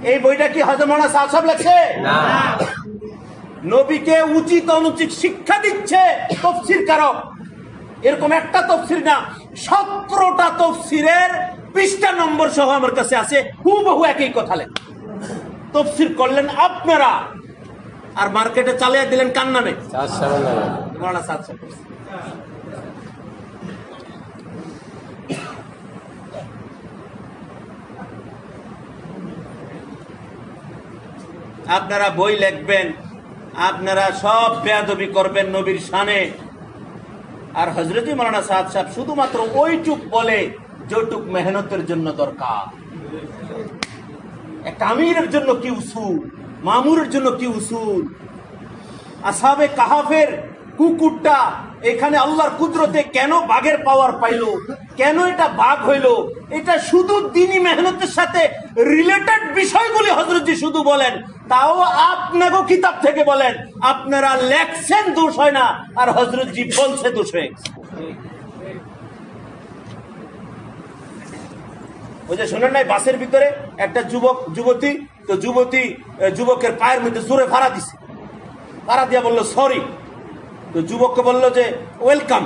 এই বইটা কি হযরত মাওলানা সাহেব লেখছে? নবীকে উচিত অনুচিত শিক্ষা দিচ্ছে তাফসীর কারক। এরকম একটা তাফসীর না, 17টা তাফসীরের পৃষ্ঠা নম্বর সহ আমার কাছে আছে, হুবহু একই কথা লেখা। তাফসীর করলেন আপনারা, আর মার্কেটে চালিয়ে দিলেন কার নামে? মাওলানা সাদ সাহেব। আপনারা বই লিখবেন, আপনারা সব বেয়াদবি করবেন নবীর শানে, আর হযরত মাওলানা সাদ সাহেব শুধুমাত্র ওইটুক বলে যেটুক মেহনতের জন্য দরকার। একটা আমিরের জন্য কি উসুল, মামুরের জন্য কি উসুল। আসহাবে কাহাফের কুকুরটা এখানে আল্লাহর কুদরতে কেন বাঘের পাওয়ার পাইলো, কেন এটা বাঘ হইল, এটা শুধু দ্বীনি মেহনতের সাথে রিলেটেড বিষয়গুলি হযরতজি শুধু বলেন, তাও আপনাকে কিতাব থেকে বলেন। আপনারা লেখছেন দোষ হয় না, আর হযরতজি বলছে দোষ হয়ে গেছে। ওই যে শুনেন নাই, বাসের ভিতরে একটা যুবতী, তো যুবকের পায়ের মধ্যে জোরে ভাড়া দিছে, ভাড়া দিয়া বললো সরি, তো যুবককে বললো যে ওয়েলকাম।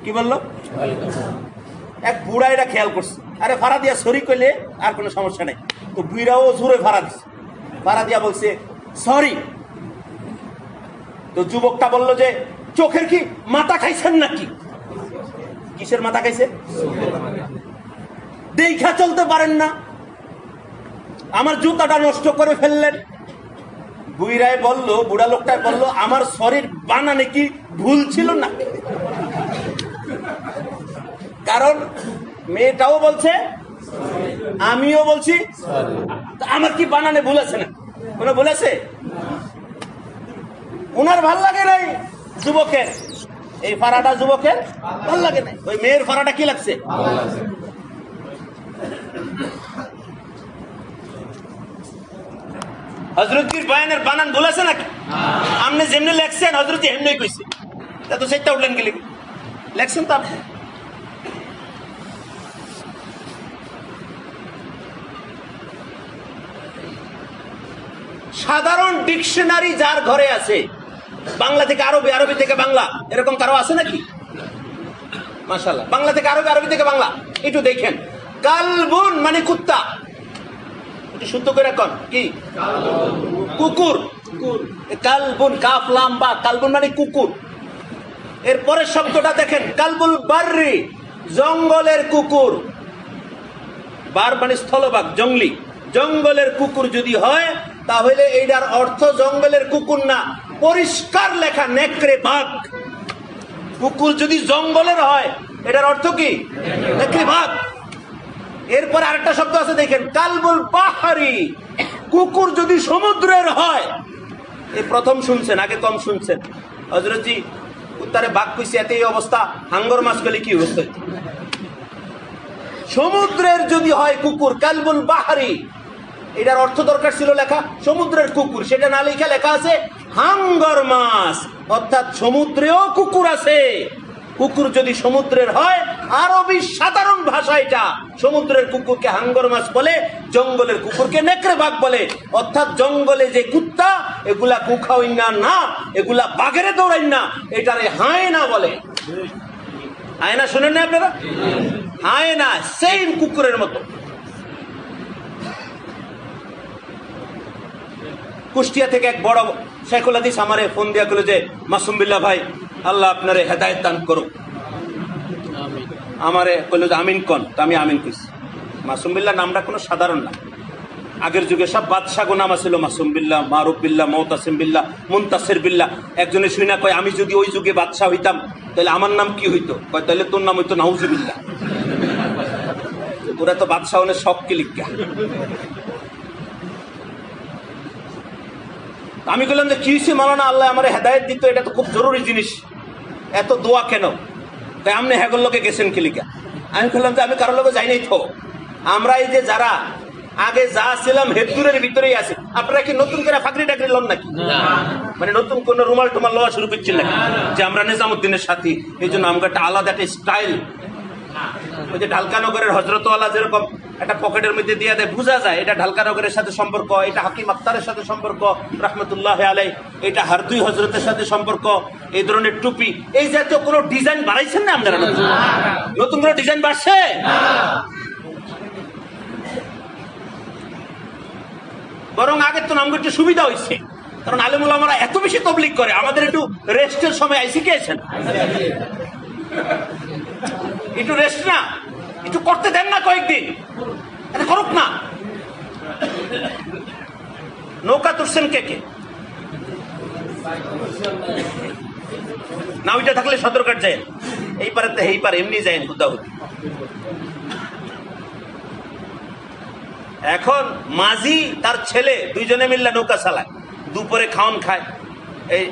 কি বললো? এক বুড়া এটা খেয়াল করছে, আরে ভাড়া দিয়া সরি কইলে আর কোনো সমস্যা নেই। তো বুড়াও জোরে ভাড়া দিছে, ভাড়া দিয়া বলছে সরি। তো যুবকটা বললো যে চোখের কি মাথা খাইছেন নাকি? কিসের মাথা খাইছে? দেখা চলতে পারেন না, আমার জুতাটা নষ্ট করে ফেললেন। বুড়ায় বললো, বুড়া লোকটায় বললো আমার শরীর বানানে কি ভুল ছিল না? কারণ মেয়েটাও বলছে, আমিও বলছি, আমার কি বানানে ভুল আছে না? কোনো ভুল আছে? ওনার ভাল লাগে নাই যুবকের, এই ফাড়াটা যুবকের ভাল লাগে নাই, ওই মেয়ের ফাড়াটা কি লাগছে? হযরতজির বয়ানের বানান ভুল আছে নাকি? আপনি যেমনি লেখছেন হযরতজি এমনি কইছে, তা তো সেটা উঠলেন কি লেখছেন তো আপনি। সাধারণ ডিকশনারি যার ঘরে আছে, বাংলা থেকে আরবি, আরবি থেকে বাংলা, এরকম কারো আছে নাকি? মাশাআল্লাহ, বাংলা থেকে আরবি, আরবি থেকে বাংলা। একটু দেখেন, কালবুন মানে কুত্তা, শুদ্ধ করে কোন কি? কুকুর। কালবুন, কাফ লাম বা, কালবুন মানে কুকুর। এরপরের শব্দটা দেখেন, কালবুল বাররি, জঙ্গলের কুকুর। বার মানে স্থলভাগ, জঙ্গলি, জঙ্গলের কুকুর যদি হয় তাহলে এইটার অর্থ জঙ্গলের কুকুর না, পরিষ্কার লেখা নেকড়ে বাঘ। কুকুর যদি জঙ্গলের হয় এটার অর্থ কি? নেকড়ে বাঘ। এরপর আরেকটা শব্দ আছে দেখেন, কালবুল বাহারি, কুকুর যদি সমুদ্রের হয়। এই প্রথম শুনছেন, আগে কম শুনছেন। হযরতজি উত্তরে বাঘ কইছে, এতে এই অবস্থা, হাঙ্গর মাছ গেলে কি অবস্থা? সমুদ্রের যদি হয় কুকুর, কালবুল বাহারি, এটার অর্থ দরকার ছিল লেখা সমুদ্রের কুকুর, সেটা না লেখা, লেখা আছে হাঙ্গর মাছ, অর্থাৎ সমুদ্রেও কুকুর আছে। কুকুর যদি সমুদ্রের হয়, আরবি সাধারণ ভাষা এটা, সমুদ্রের কুকুরকে হাঙ্গর মাছ বলে, জঙ্গলের কুকুরকে নেকড়ে বাঘ বলে। অর্থাৎ জঙ্গলে যে কুত্তা, এগুলা কুখাওই না, এগুলা বাঘেরে দৌড়াই না, এটারে হায়না বলে। হায়না শুনেন না আপনারা? হায়না সেম কুকুরের মতো। কুষ্টিয়া থেকে এক বড় শেখুল হাদিস আমারে ফোন দিয়া কইল যে মাসুম বিল্লাহ ভাই, আল্লাহ আপনারে হেদায়েত দান করুক। আমারে কইল যে আমিন কন, তো আমি আমিন কইছি। মাসুম বিল্লাহ নামটা কোনো সাধারণ না, আগের যুগে সব বাদশাহ নাম ছিল, মাসুম বিল্লাহ, মারুফ বিল্লাহ, মুতাসিম বিল্লাহ, মুনতাসির বিল্লাহ। একজনে শুই না কয়, আমি যদি ওই যুগে বাদশাহ হইতাম তাহলে আমার নাম কি হইতো? কয় তাহলে তোর নাম হইতো নাউজুবিল্লাহ। ওরা তো বাদশাহ হলে শখ কি লিখা। আমি বললাম যে কি হয়েছে মাওলানা, আল্লাহ আমার হেদায়েত দিত, এটা তো খুব জরুরি জিনিস, এত দোয়া কেন? তাই আপনি হ্যাগর লোকে গেছেন কি লিখা? আমি বললাম যে আমি কারোর লোকে যাই নাই তো, আমরা এই যে যারা আগে যা ছিলাম হেদুরের ভিতরেই আছে। আপনারা কি নতুন করে ফাকরি টাকরি লন নাকি? মানে নতুন কোন রুমাল টুমাল লওয়া শুরু করছেন নাকি? যে আমরা নিজামুদ্দিনের সাথী, এই জন্য আমাকে একটা আলাদা একটা স্টাইল। ওই যে ঢালকানগরের হজরতওয়ালা যেরকম একটা পকেটের মধ্যে দিয়ে দেয়, বোঝা যায় এটা ঢালকা নগরের সাথে সম্পর্ক, এটা হাকিম আক্তারের সাথে সম্পর্ক রহমতুল্লাহ আলাই, এটা হারদুই হজরতের সাথে সম্পর্ক, এই ধরনের টুপি, এই জাতীয় কোনো ডিজাইন বাড়াইছেন না আপনারা? নতুন কোনো ডিজাইন বাড়ছে? বরং আগের তো নাম একটু সুবিধা হয়েছে, কারণ আলেম ওলামারা এত বেশি তবলিগ করে, আমাদের একটু রেস্টের সময় আইসি কে আছেন, একটু রেস্ট না, একটু করতে দেন না, কয়েকদিন এটা করুক না। নৌকা তুলছেন কে কে? না ওইটা থাকলে সদরঘাট যায়, এই পারে তো এই পারে এমনি যায় হুদাহুদি। এখন মাঝি তার ছেলে দুইজনে মিললে নৌকা চালায়, দুপুরে খাওন খায়। এই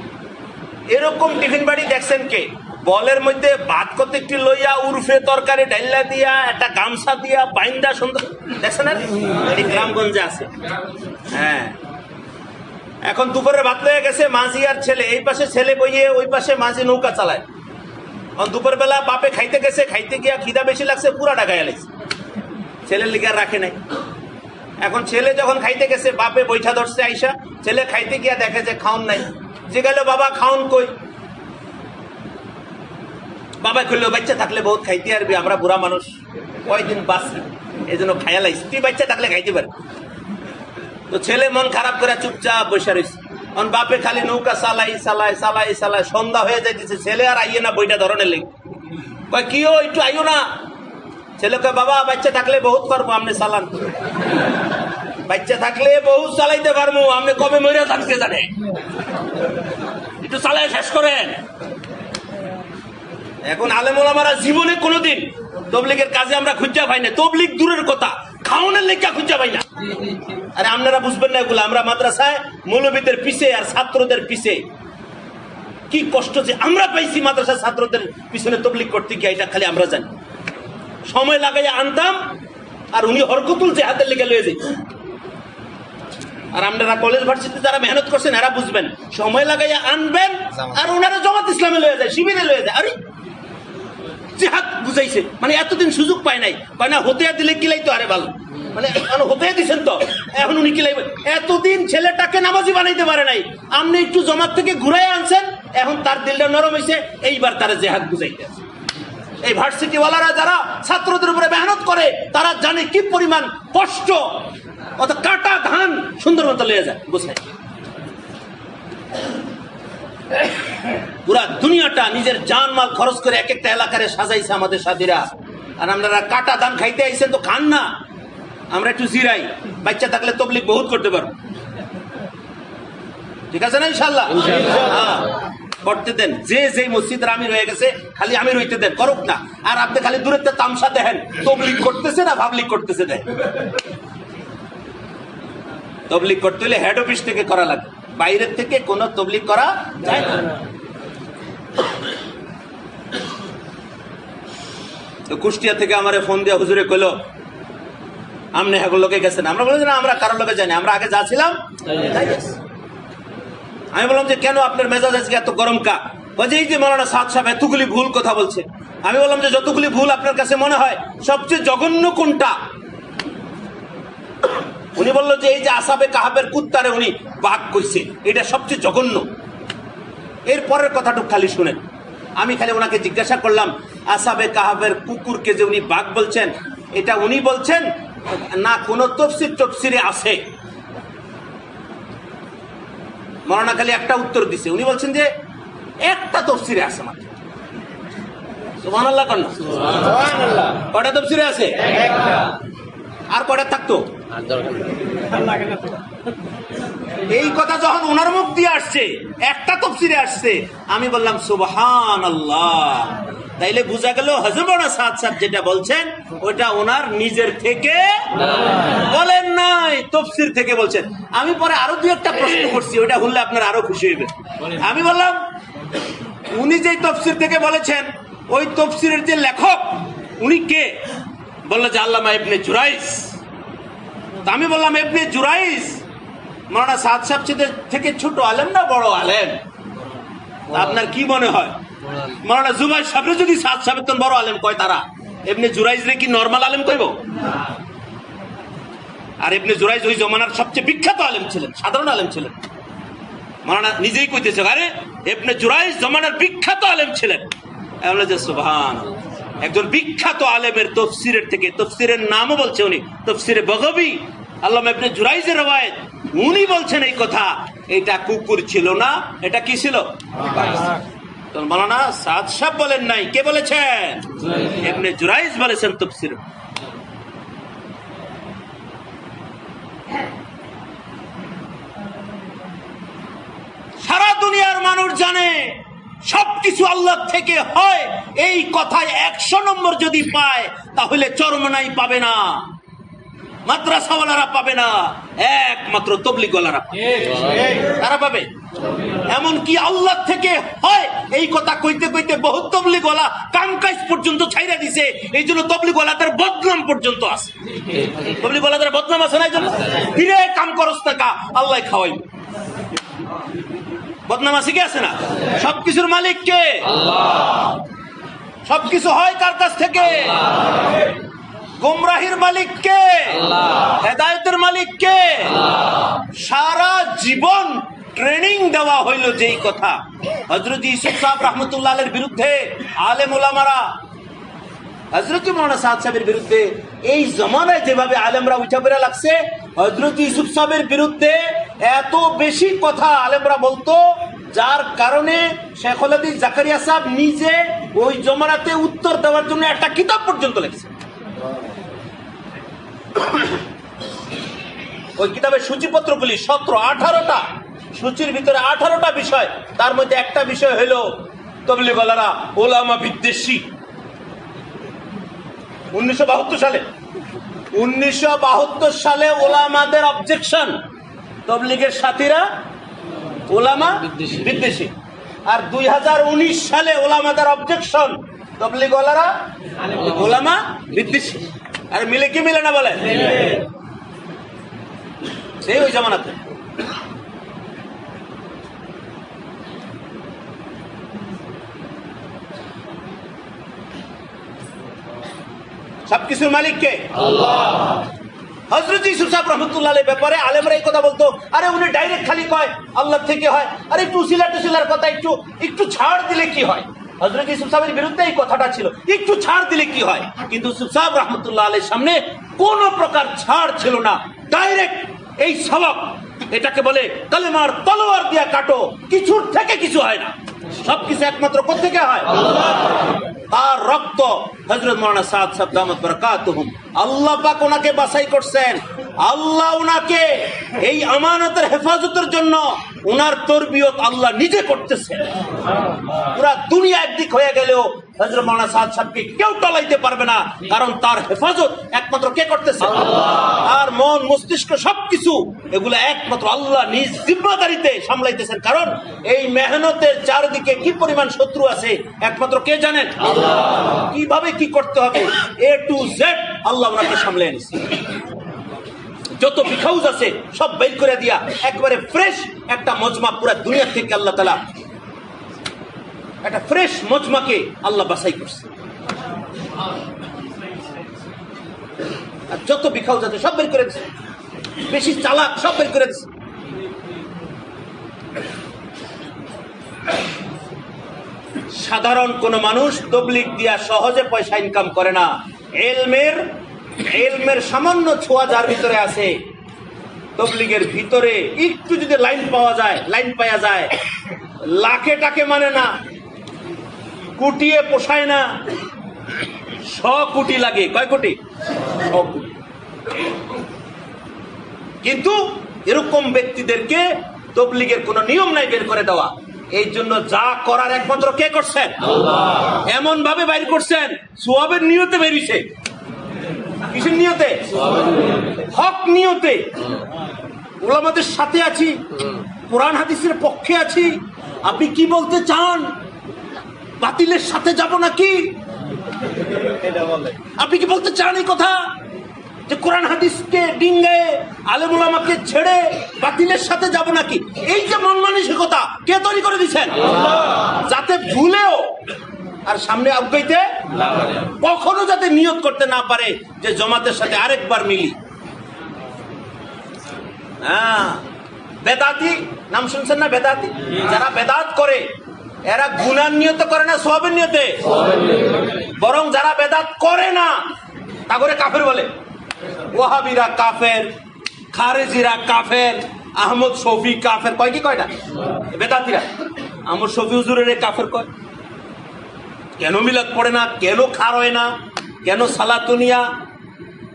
এরকম টিফিন বাড়ি দেখছেন কে? বলের মধ্যে ভাত কতটি লইয়া উর্ফে তরকারি ডাইলা দিয়া একটা গামছা দিয়া বাইন্দা সুন্দর দেখছেন, এই গ্রামগঞ্জে আছে। হ্যাঁ, এখন দুপুরে ভাত লইয়া গেছে মাঝি আর ছেলে, এই পাশে ছেলে বইয়ে ওই পাশে মাঝি নৌকা চালায়। দুপুর বেলা বাপে খাইতে গেছে, খাইতে গিয়া খিদা বেশি লাগছে, পুরা ঢাকায় লাগছে, ছেলের লিগে আর রাখে নাই। এখন ছেলে যখন খাইতে গেছে, বাপে বৈঠা ধরছে আইসা, ছেলে খাইতে গিয়া দেখে যে খাওন নাই, যে গেল বাবা খাওন কই? বাবা কইলো বাচ্চা থাকলে বহুত খাইতে পারবি, আমরা বুড়া মানুষ কয়দিন বাঁচি, এই জন্য খাইয়া লাইছি, তুই বাচ্চা থাকলে খাইতে পারবি। তো ছেলে মন খারাপ করে চুপচাপ বসে রয়েছে। এখন বাপে খালি নৌকা চালাই চালাই চালাই চালাই, সন্ধ্যা হয়ে যাইতেছে, ছেলে আর আইয়ে না বইটা ধরনের লেগে। কয় কি ও একটু আইও না? ছেলে কয় বাবা বাচ্চা থাকলে বহুত পারবো, আপনি চালান। বাচ্চা থাকলে বহুত চালাইতে পারবো, আপনি কবে মরে থাকতে জানে, একটু চালাই শেষ করেন। এখন আলেম ওলামারা জীবনে কোনোদিন তবলিগের কাজে আমরা খুঁজা পাই না, তবলিগ দূরের কথা, খাওয়ানোর লেখা খুঁজা পাই না। আরে আপনারা বুঝবেন না এগুলো, আমরা মাদ্রাসায় মৌলবীদের পিছে আর ছাত্রদের পিছে কি কষ্ট যে আমরা পাইছি, মাদ্রাসার ছাত্রদের পিছনে তবলিগ করতে গিয়ে, এটা খালি আমরা জানি। সময় লাগাইয়া আনতাম আর উনি হরকতুল জেহাদের লেগে লয়ে যেত। আর আপনারা কলেজ ভার্সিটিতে যারা মেহনত করছেন এরা বুঝবেন, সময় লাগাইয়া আনবেন আর ওনারা জামাত ইসলামে লয়ে যায়, শিবিরে লয়ে যায়। আরে জিহাদ বুঝাইছে, মানে এতদিন সুযোগ পায় নাই, পায় না, হতে দিলে কিলাই তো আরে ভালো, মানে হতে দিচ্ছেন তো, এখন উনি কিলাই, এতদিন ছেলেটাকে নামাজি বানাইতে পারে নাই, আপনি একটু জমাত থেকে ঘুরাই আনছেন, এখন তার দিলটা নরম হয়েছে, এইবার তারা জেহাদ বুঝাইতে আছে। এই ভার্সিটি ওয়ালারা যারা ছাত্রদের উপরে মেহনত করে, তারা জানে কি পরিমাণ কষ্ট, অত কাটা ধান সুন্দর মতো লেগে যায়, বুঝলেন? পুরা দুনিয়াটা নিজের জান মাল খরচ করে এক একটা এলাকারে সাজাইছে আমাদের সাথীরা, আর আমরা কাটা ধান খাইতে আইছেন তো খান না, আমরা একটু জিরাই, বাচ্চা থাকলে তবলিগ বহুত করতে পারবো, ঠিক আছে না? ইনশাল্লাহ হ্যাঁ, করতে দেন। যে যে মসজিদের আমির হয়ে গেছে খালি আমির হইতে দেন, করুক না। আর আপনি খালি দূরের তামসা দেখেন, তবলিগ করতেছে না পাবলিক করতেছে দেন। তবলিগ করতে হলে হেড অফিস থেকে করা লাগে, বাইরের থেকে কোন তবলিগ করা যায় না। তো কুষ্টিয়া থেকে আমারে ফোন দিয়ে হুজুরে কইলো আপনি এখন লোকে গেছেন, আমরা বললাম না আমরা কারোর লোকে যাইনি, আমরা আগে যাচ্ছিলাম তাই গেছি। আমি বললাম যে কেন আপনার মেজাজ আজকে এত গরম কা? বলছে এই যে মৌলানা সাদ সাহেব এতগুলি ভুল কথা বলছে। আমি বললাম যে যতগুলি ভুল আপনার কাছে মনে হয় সবচেয়ে জঘন্য কোনটা? উনি বললো যে এই যে আসাবে কাহাবের কুত্তারে উনি বাঘ কইছে, এটা সবচেয়ে জঘন্য। এর পরের কথাটুকু খালি শুনেন। আমি খালি ওনাকে জিজ্ঞাসা করলাম আসাবে কাহাবের কুকুরকে যে উনি বাঘ বলছেন, এটা উনি বলছেন না কোন তফসিরে আছে? মৌলানা খালি একটা উত্তর দিছে, উনি বলছেন যে একটা তফসিরে আছে মাত্র। সুবহানাল্লাহ কেন? কয়টা তফসিরে আছে? আর কয়টা থাকতো? এই কথা যখন ওনার মুখ দিয়ে আসছে, একটা তফসিরে আসছে, আমি বললাম সুবহানাল্লাহ। তাইলে বোঝা গেল হযরত মাওলানা সাদ সাহেব যেটা বলছেন ওটা ওনার নিজের থেকে বলেন নাই, তফসির থেকে বলছেন। আমি পরে আরো দুই একটা প্রশ্ন করছি, ওটা হলে আপনারা আরো খুশি হইবেন। আমি বললাম উনি যে তফসির থেকে বলেছেন ওই তফসিরের যে লেখক উনি কে? বললো যে আল্লামা ইবনে জুরাইজ। আমি বললাম ইবনে জুরাইজ মাওলানা সাদ সাহেব থেকে ছোট আলেম না বড় আলেম? আপনার কি মনে হয়? মাওলানা জুবাইর সাহেব যদি সাদ সাহেব বড় আলেম কয়, তারা ইবনে জুরাইজ রে কি নরমাল আলেম কইব? আর ইবনে জুরাইজ ওই জমানার সবচেয়ে বিখ্যাত আলেম ছিলেন, সাধারণ আলেম ছিলেন। মাওলানা নিজেই কইতেছে, আরে ইবনে জুরাইজ জমানার বিখ্যাত আলেম ছিলেন। সুবহানাল্লাহ, একজন বিখ্যাত আলেমের তাফসীরের থেকে, তাফসীরের নামও বলছে উনি, তাফসীরে বগবী, আল্লামা ইবনে জুরাইজের রওয়ায়াত, উনি বলছেন এই কথা, এটা কুকুর ছিল না, এটা কি ছিল? তো মাওলানা সাদ সাহেব বলেন নাই, কে বলেছেন? ইবনে জুরাইজ বলেছেন তাফসীর। সারা দুনিয়ার মানুষ জানে সবকিছু আল্লাহ থেকে হয়, এই কথায় 100 নম্বর যদি পায় তাহলে চরমনাই পাবে না, মাদ্রাসাওয়ালারা পাবে না, একমাত্র তবলিগওয়ালারা তারা পাবে। এমনকি আল্লাহ থেকে হয় এই কথা কইতে কইতে বহুত তবলিগওয়ালা কামকাজ পর্যন্ত ছাইরা দিছে, এই জন্য তবলিগওয়ালাদের বদনাম পর্যন্ত আছে। তবলিগওয়ালাদের বদনাম আছে না, এই জন্য ফিরে কাম করস টাকা আল্লাহ খাওয়াই, বদনাম আছে কি আছে না? সবকিছুর মালিক কে? আল্লাহ। সবকিছু হয় কার কাছ থেকে? গুমরাহির মালিক কে? আল্লাহ। হেদায়েতের মালিক কে? আল্লাহ। সারা জীবন ট্রেনিং দেওয়া হইল যেই কথা, হযরত ইউসুফ সাহেব রাহমাতুল্লাহ আলাইহির বিরুদ্ধে আলেম ওলামারা, হযরত মাওলানা সাদ সাহেবের বিরুদ্ধে এই জমানায় যেভাবে আলেমরা উঠা পড়া লাগছে, হযরত ইউসুফ সাহেবের বিরুদ্ধে এত বেশি কথা আলেমরা বলতো, যার কারণে শেখুল হাদিস জাকারিয়া সাহেব নিজে ওই জমানাতে উত্তর দেওয়ার জন্য একটা কিতাব পর্যন্ত লিখছে। ওই কিতাবের সূচিপত্রগুলি 17-18টা, সূচির ভিতরে 18টা বিষয়, তার মধ্যে একটা বিষয় হলো তবলিগওয়ালারা ওলামা বিদ্বেষী। 1972 সালে ওলামাদের অবজেকশন, তবলিগের সাথীরা ওলামা বিদ্বেষী। আর 2019 সালে ওলামাদের অবজেকশন, তবলিগওয়ালারা ওলামা বিদ্বেষী। আর মিলে কি মিলে না বলে? সেই ওই জামানাতে সবকিছুর মালিক কে? আল্লাহ। হযরত ইউসুফ সাহেব রাহমাতুল্লাহ আলাইহির ব্যাপারে আলেমরা এই কথা বলতো, আরে উনি ডাইরেক্ট খালি কয় আল্লাহ থেকে হয়, আরে একটু উসিলার কথা একটু ছাড় দিলে কি হয়? হযরত ইউসুফ সাহেবের বিরুদ্ধে এই কথাটা ছিল, একটু ছাড় দিলে কি হয়? কিন্তু ইউসুফ সাহেব রাহমাতুল্লাহ আলাইহির সামনে কোন প্রকার ছাড় ছিল না, ডাইরেক্ট এই সবক, এটাকে বলে কালেমার তলোয়ার দিয়া কাটো, কিছুর থেকে কিছু হয় না, সবকিছু একমাত্র কোত্থেকে হয়? আল্লাহ। তার রক্ত হযরত মাওলানা সাদ সাহেব দামাত বারাকাতুহুম, আল্লাহ পাক ওনাকে বাছাই করছেন, আল্লাহ ওনাকে এই আমানতের হেফাজতের জন্য ওনার তরবিয়ত আল্লাহ নিজে করতেছেন। পুরা দুনিয়া একদিক হয়ে গেলেও হযরত মাওলানা সাদ সাহেবকে কেউ টলাইতে পারবে না, কারণ তার হেফাজত একমাত্র কে করতেছেন? আর মন মস্তিষ্ক সবকিছু এগুলো একমাত্র আল্লাহ নিজ জিম্মাদারিতে সামলাইতেছেন, কারণ এই মেহনতের চারদিকে কি পরিমাণ শত্রু আছে একমাত্র কে জানেন? আল্লাহ। কিভাবে কি করতে হবে A to Z আল্লাহ ওনাকে সামলে এনেছে। যত বিখাউজ আছে সব বের করে দিয়া একবারে ফ্রেশ একটা মজমা পুরা দুনিয়া থেকে আল্লাহ তাআলা একটা ফ্রেশ মজমাকে আল্লাহ বাছাই করছে। আর যত বিখাউজ আছে সব বের করে দিচ্ছে, বেশি চালাক সব বের করে দিচ্ছে। সাধারণ কোন মানুষ তবলিগ দিয়া সহজে পয়সা ইনকাম করে না। এলমের সামান্য ছোঁয়া যার ভিতরে আছে, তবলিগের ভিতরে একটু যদি লাইন পাওয়া যায়, লাখে টাকে মানে না, কুটিয়ে পোষায় না, 100 কোটি লাগে। কয় কোটি? 100 কোটি। কিন্তু এরকম ব্যক্তিদেরকে তবলিগের কোন নিয়ম নাই বের করে দেওয়া, এই জন্য যা করার একমাত্র কে করছেন? আল্লাহ। এমন ভাবে বাইর করছেন, সওয়াবের নিয়তে বেরিয়েছে। কিসের নিয়তে? হক নিয়তে। উলামাদের সাথে আছি, কোরআন হাদিসের পক্ষে আছি, আপনি কি বলতে চান? বাতিলের সাথে যাব নাকি? আপনি কি বলতে চান এই কথা যে কোরআন হাদিসকে ডিঙ্গায়ে আলেম ওলামাকে ছেড়ে বাতিলের সাথে যাব নাকি? এই যে মন মানসিকতা কে তৈরি করে দিচ্ছেন? যাতে ভুলেও আর সামনে আগাইতে কখনো যাতে নিয়ত করতে না পারে যে জমাতের সাথে আরেকবার মিলি। হ্যাঁ, বেদাতি নাম শুনছেন না? বেদাতি যারা বেদাত করে এরা গুনার নিয়তে করে না সওয়াবের নিয়তে, বরং যারা বেদাত করে না তা করে কাফের বলে। ওয়াহাবিরা কাফের, খারেজিরা কাফের, আহমদ শফি কাফের কয় কি কয় না? বেদাতিরা আহমদ শফি হুজুরের কাফের কয়। কেন মিলাদ পড়ে না, কেন খার হয় না, কেন সালাতুনিয়া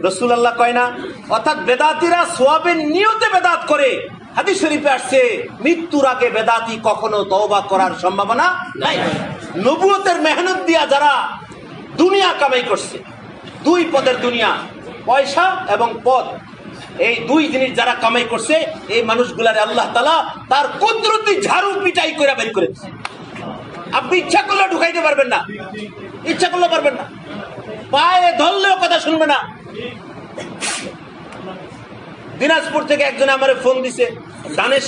রাসূলুল্লাহ কয় না? অর্থাৎ বেদাতিরা সওয়াবের নিয়তে বেদাত করে। হাদিস শরীফে আসছে মৃত্যুর আগে বেদাতি কখনো তওবা করার সম্ভাবনা নাই। নবুয়তের মেহনত দিয়া যারা দুনিয়া কামাই করছে, দুই পদের দুনিয়া, পয়সা এবং পদ, এই দুই জিনিস যারা কামাই করছে, এই মানুষগুলারে আল্লাহ তাআলা তার কুদরতি ঝাড়ু পিটাই করে বের করে দিচ্ছে। আপনি ইচ্ছা করলে ঢুকাইতে পারবেন না, ইচ্ছা করলে পারবেন না, পায়ে ধরলেও কথা শুনবে না। দিনাজপুর থেকে একজন আমার ফোন দিছে, দানেশ,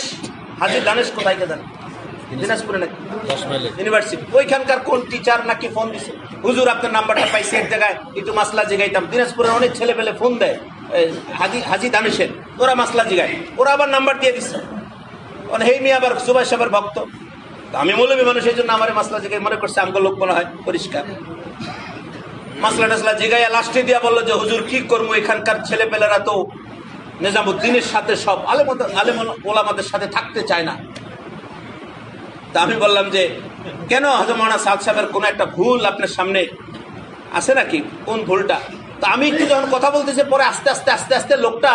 হাজি দানেশ কোথায় কে জানে, দিনাজপুরে নাকি ইউনিভার্সিটি, ওইখানকার কোন টিচার নাকি ফোন দিছে, হুজুর আপনার নাম্বারটা পাইছি এক জায়গায়, একটু মাসলা জিগাইতাম। দিনাজপুরের অনেক ছেলে পেলে ফোন দেয় হাজি দানেশের, ওরা মাসলা জিগায়, ওরা আবার নাম্বার দিয়ে দিচ্ছে। হেই মিয়া আবার সুভাষ সাহেবের ভক্ত, আমি মৌলবী মানুষ, এই জন্য আমার মাসলা জিগাই, মনে করছে আমগো লোক মনে হয় পরিষ্কার। মাসলা টাসলা জিগাইয়া লাস্টে দিয়া বললো যে হুজুর কি করবো, এখানকার ছেলে পেলেরা তো নিজামুদ্দিনের সাথে সব আলেম ওলামাদের সাথে থাকতে চায় না। তা আমি বললাম যে কেন হযরত মাওলানা সাদ সাহেবের কোনো একটা ভুল আপনার সামনে আছে নাকি, কোন ভুলটা? তা আমি একটু যখন কথা বলতেছি, পরে আস্তে আস্তে আস্তে আস্তে লোকটা,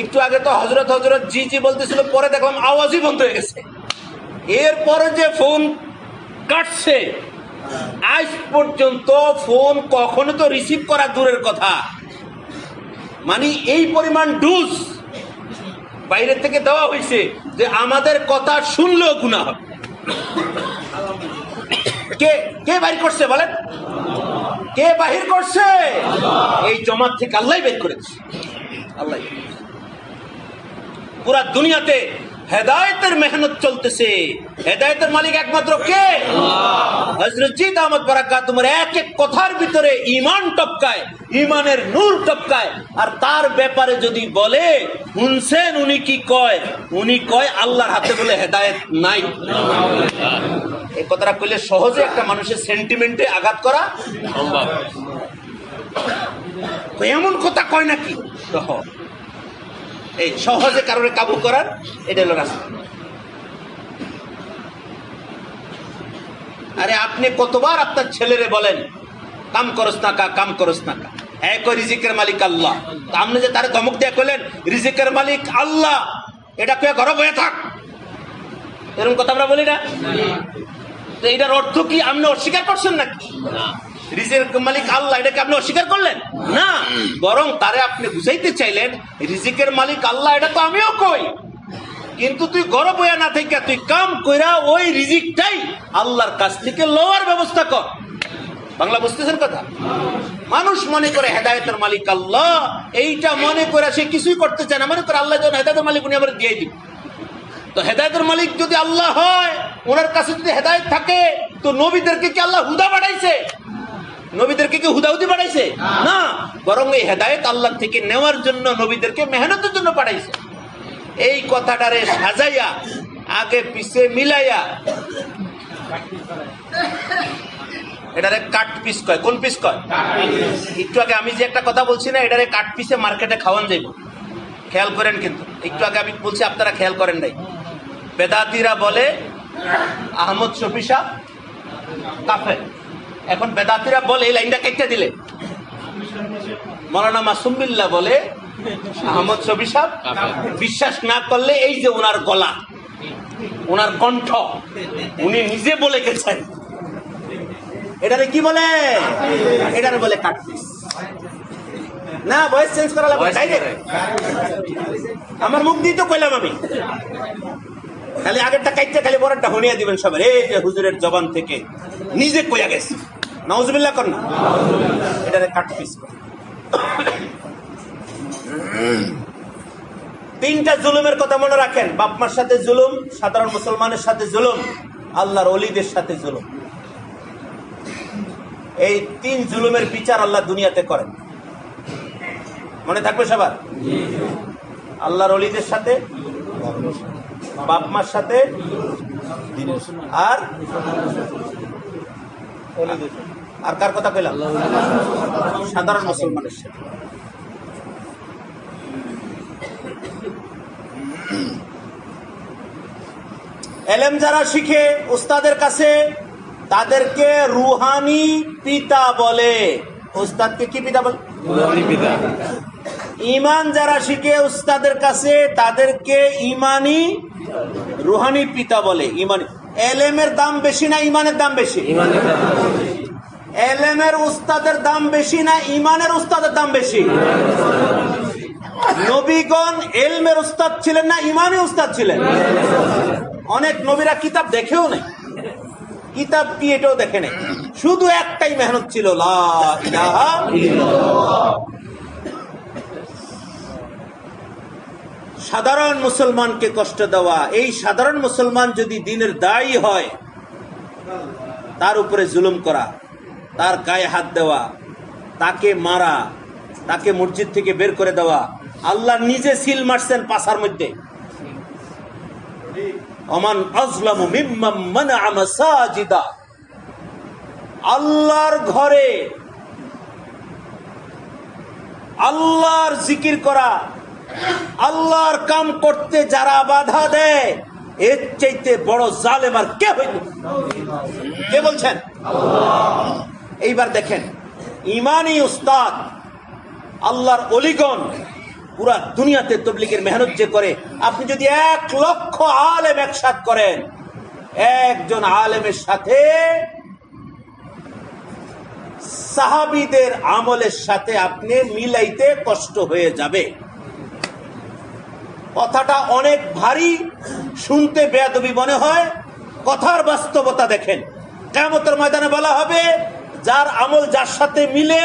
একটু আগে তো হজরত হজরত জি জি বলতেছিল, পরে দেখলাম আওয়াজই বন্ধ হয়ে গেছে। এরপরে যে ফোন কাটছে, আজ পর্যন্ত ফোন কখনো তো রিসিভ করা দূরের কথা, মানে এই পরিমাণ ডুজ বাইরে থেকে দেওয়া হয়েছে যে আমাদের কথা শুনলেও গুনাহ হবে। কে কে বাহির করছে বলেন? কে বাহির করছে? এই জমাত থেকে আল্লাহ বের করেছে। আল্লাহ, পুরা দুনিয়াতে হেদায়েতের মেহনত চলতেছে। হেদায়েতের মালিক একমাত্র কে? হযরত জি দামাত বারাকাতুহুর এক এক কথার ভিতরে ঈমান টপকায়, ঈমানের নূর টপকায়। আর তার ব্যাপারে যদি বলে শুনছেন উনি কি কয়, উনি কয় আল্লাহর হাতে বলে হেদায়েত নাই। এই কথাটা কইলে সহজে একটা মানুষের সেন্টিমেন্টে আঘাত করা সম্ভব। এমন কথা কয় নাকি? এই সহজে কারোর কাবু করার এটা হলো রাস্তা। আরে আপনি কতবার আপনার ছেলেরে বলেন কাম করস না কা, কাম করস না কা, হ্যাঁ কই রিজিকের মালিক আল্লাহ। আপনি যে তার ধমক দিয়ে কইলেন রিজিকের মালিক আল্লাহ, এটা কয়ে ঘরে বয়ে থাক, এরকম কথা আমরা বলি না? তো এটার অর্থ কি আপনি অস্বীকার করছেন নাকি? রিজিকের মালিক আল্লাহ, এটাকে আপনি অস্বীকার করলেন না, বরং তারে আপনি বুঝাইতে চাইলেন রিজিকের মালিক আল্লাহ, এটা তো আমিও কই, কিন্তু তুই গরব হইয়া না থেকে তুই কাম কইরা ওই রিজিকটাই আল্লাহর কাছ থেকে লওয়ার ব্যবস্থা কর। বাংলা বুঝতেছেন কথা? মানুষ মনে করে হেদায়েতের মালিক আল্লাহ, এইটা মনে করে সে কিছুই করতে চায় না, মনে করে আল্লাহ যখন হেদায়েতের মালিক উনি আবার দিয়ে দিব। তো হেদায়েতের মালিক যদি আল্লাহ হয়, ওনার কাছে যদি হেদায়েত থাকে, তো নবীদেরকে কি আল্লাহ হুদা বাড়াইছে? নবীদেরকে কি হুদাহুদি পাঠাইছে? না, বরং এই হেদায়েত আল্লাহ থেকে নেওয়ার জন্য নবীদেরকে মেহনতের জন্য পাঠাইছে। এই কথাটারে সাজাইয়া আগে পিছে মিলাইয়া, এটারে কাট পিস কয়। কোন পিস কয়? একটু আগে আমি যে একটা কথা বলছি না, এটারে কাট পিসে মার্কেটে খাওয়ান যাইব, খেয়াল করেন। কিন্তু একটু আগে আমি বলছি, আপনারা খেয়াল করেন নাই। বেদাতিরা বলে আহমদ শফি সাহেব কাফের। এখন বেদাতিরা বলে এই লাইনটা কেটে দিলে, মাওলানা মাসুম বিল্লাহ বলে আহমদ শফি সাহেব বিশ্বাস না করলে এই যে ওনার গলা, ওনার কণ্ঠ, উনি নিজে বলে গেছেন, এটারে কি বলে? এটারে বলে কাটপিস। না, ভয়েস চেঞ্জ করা লাগবে ডাইরেক্ট। আমার মুখ দিয়ে তো কইলাম আমি, খালি আগেরটা কাইটটা খালি পরেরটা হনিয়া দিবেন সবার। এই যে হুজুরের জবান থেকে নিজে কইয়া গেছে, নাউজুবিল্লাহ কর না, এটারে কাটপিস কর। তিনটা জুলুমের কথা মনে রাখেন। বাপ মার সাথে জুলুম, সাধারণ মুসলমানের সাথে জুলুম, আল্লাহর ওলিদের সাথে জুলুম। এই তিন জুলুমের বিচার আল্লাহ দুনিয়াতে করেন, মনে থাকবে সবার। আল্লাহর ওলিদের সাথে, বাপ মার সাথে, আর আর কার কথা কইলাম? সাধারণ মুসলমানের সাথে। এলেম যারা শিখে উস্তাদের কাছে তাদেরকে রুহানি পিতা বলে। উস্তাদকে কি পিতা বলে? রুহানি পিতা। ঈমান যারা শিখে উস্তাদের কাছে তাদেরকে ঈমানি রুহানি পিতা বলে। ঈমানি। এলেমের দাম বেশি না ঈমানের দাম বেশি? এলেমের উস্তাদের দাম বেশি না ঈমানের উস্তাদের দাম বেশি? নবীগণ এলমের উস্তাদ ছিলেন না ঈমানি উস্তাদ ছিলেন? অনেক নবীরা কিতাব দেখেও নাই, কিতাব কি এটাও দেখে নাই, শুধু একটাই মেহনত ছিল, লা ইলাহা ইল্লাল্লাহ। সাধারণ মুসলমানকে কষ্ট দেওয়া, এই সাধারণ মুসলমান যদি দ্বীনের দায়ী হয়, তার উপরে জুলুম করা, তার গায়ে হাত দেওয়া, তাকে মারা, তাকে মসজিদ থেকে বের করে দেওয়া, আল্লাহ নিজে সিল মারছেন পাছার মধ্যে, ওমান আযলামু মিম্মান মানআ মাসাজিদা, আল্লাহর ঘরে আল্লাহর জিকির করা, আল্লাহর কাম করতে যারা বাধা দেয়, এর চাইতে বড় জালেম আর কে হইল? কে বলছেন? এইবার দেখেন, ঈমানি উস্তাদ আল্লাহর ওলিগণ পুরা দুনিয়াতে তাবলীগের মেহনত যে করে, আপনি যদি 1 লক্ষ আলেম একসাথ করেন, একজন আলেমের সাথে সাহাবীদের আমলের সাথে আপনি মিলাইতে কষ্ট হয়ে যাবে। কথাটা অনেক ভারী, শুনতে বেয়াদবি মনে হয়, কথার বাস্তবতা দেখেন। কিয়ামতের ময়দানে বলা হবে, যার আমল যার সাথে মিলে